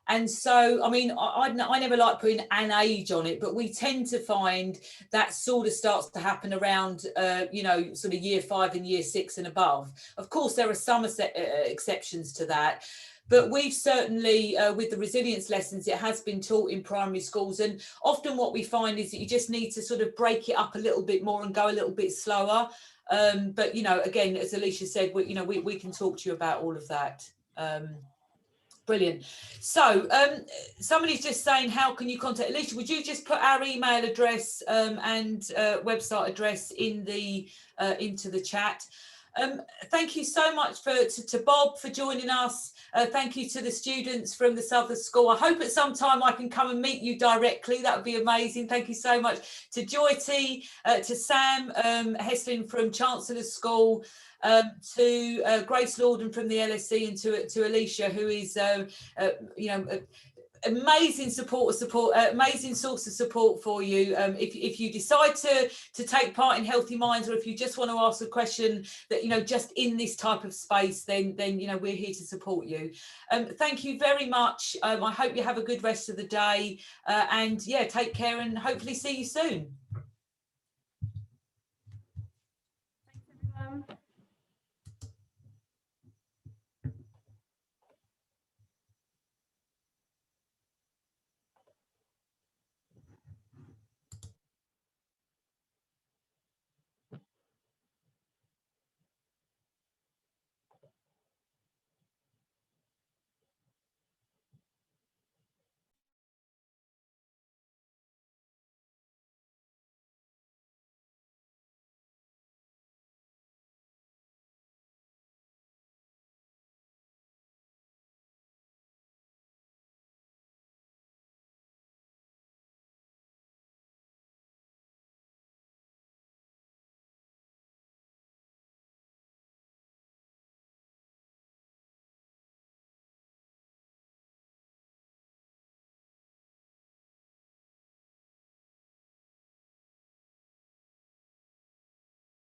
[SPEAKER 1] And so, I mean, I never like putting an age on it, but we tend to find that sort of starts to happen around, sort of year 5 and year 6 and above. Of course, there are some exceptions to that. But we've certainly, with the resilience lessons, it has been taught in primary schools. And often what we find is that you just need to sort of break it up a little bit more and go a little bit slower. But, again, as Alicia said, we can talk to you about all of that. Brilliant. So somebody's just saying, how can you contact Alicia? Would you just put our email address and website address in the into the chat? Thank you so much to Bob for joining us. Thank you to the students from the Southern School. I hope at some time I can come and meet you directly. That would be amazing. Thank you so much to Joy T, to Sam Heslin from Chancellor's School, to Grace Lorden from the LSE, and to Alicia, who is you know, amazing amazing source of support for you. If you decide to take part in Healthy Minds, or if you just want to ask a question that, you know, just in this type of space, then you know, we're here to support you. Thank you very much. I hope you have a good rest of the day, and yeah, take care, and hopefully see you soon.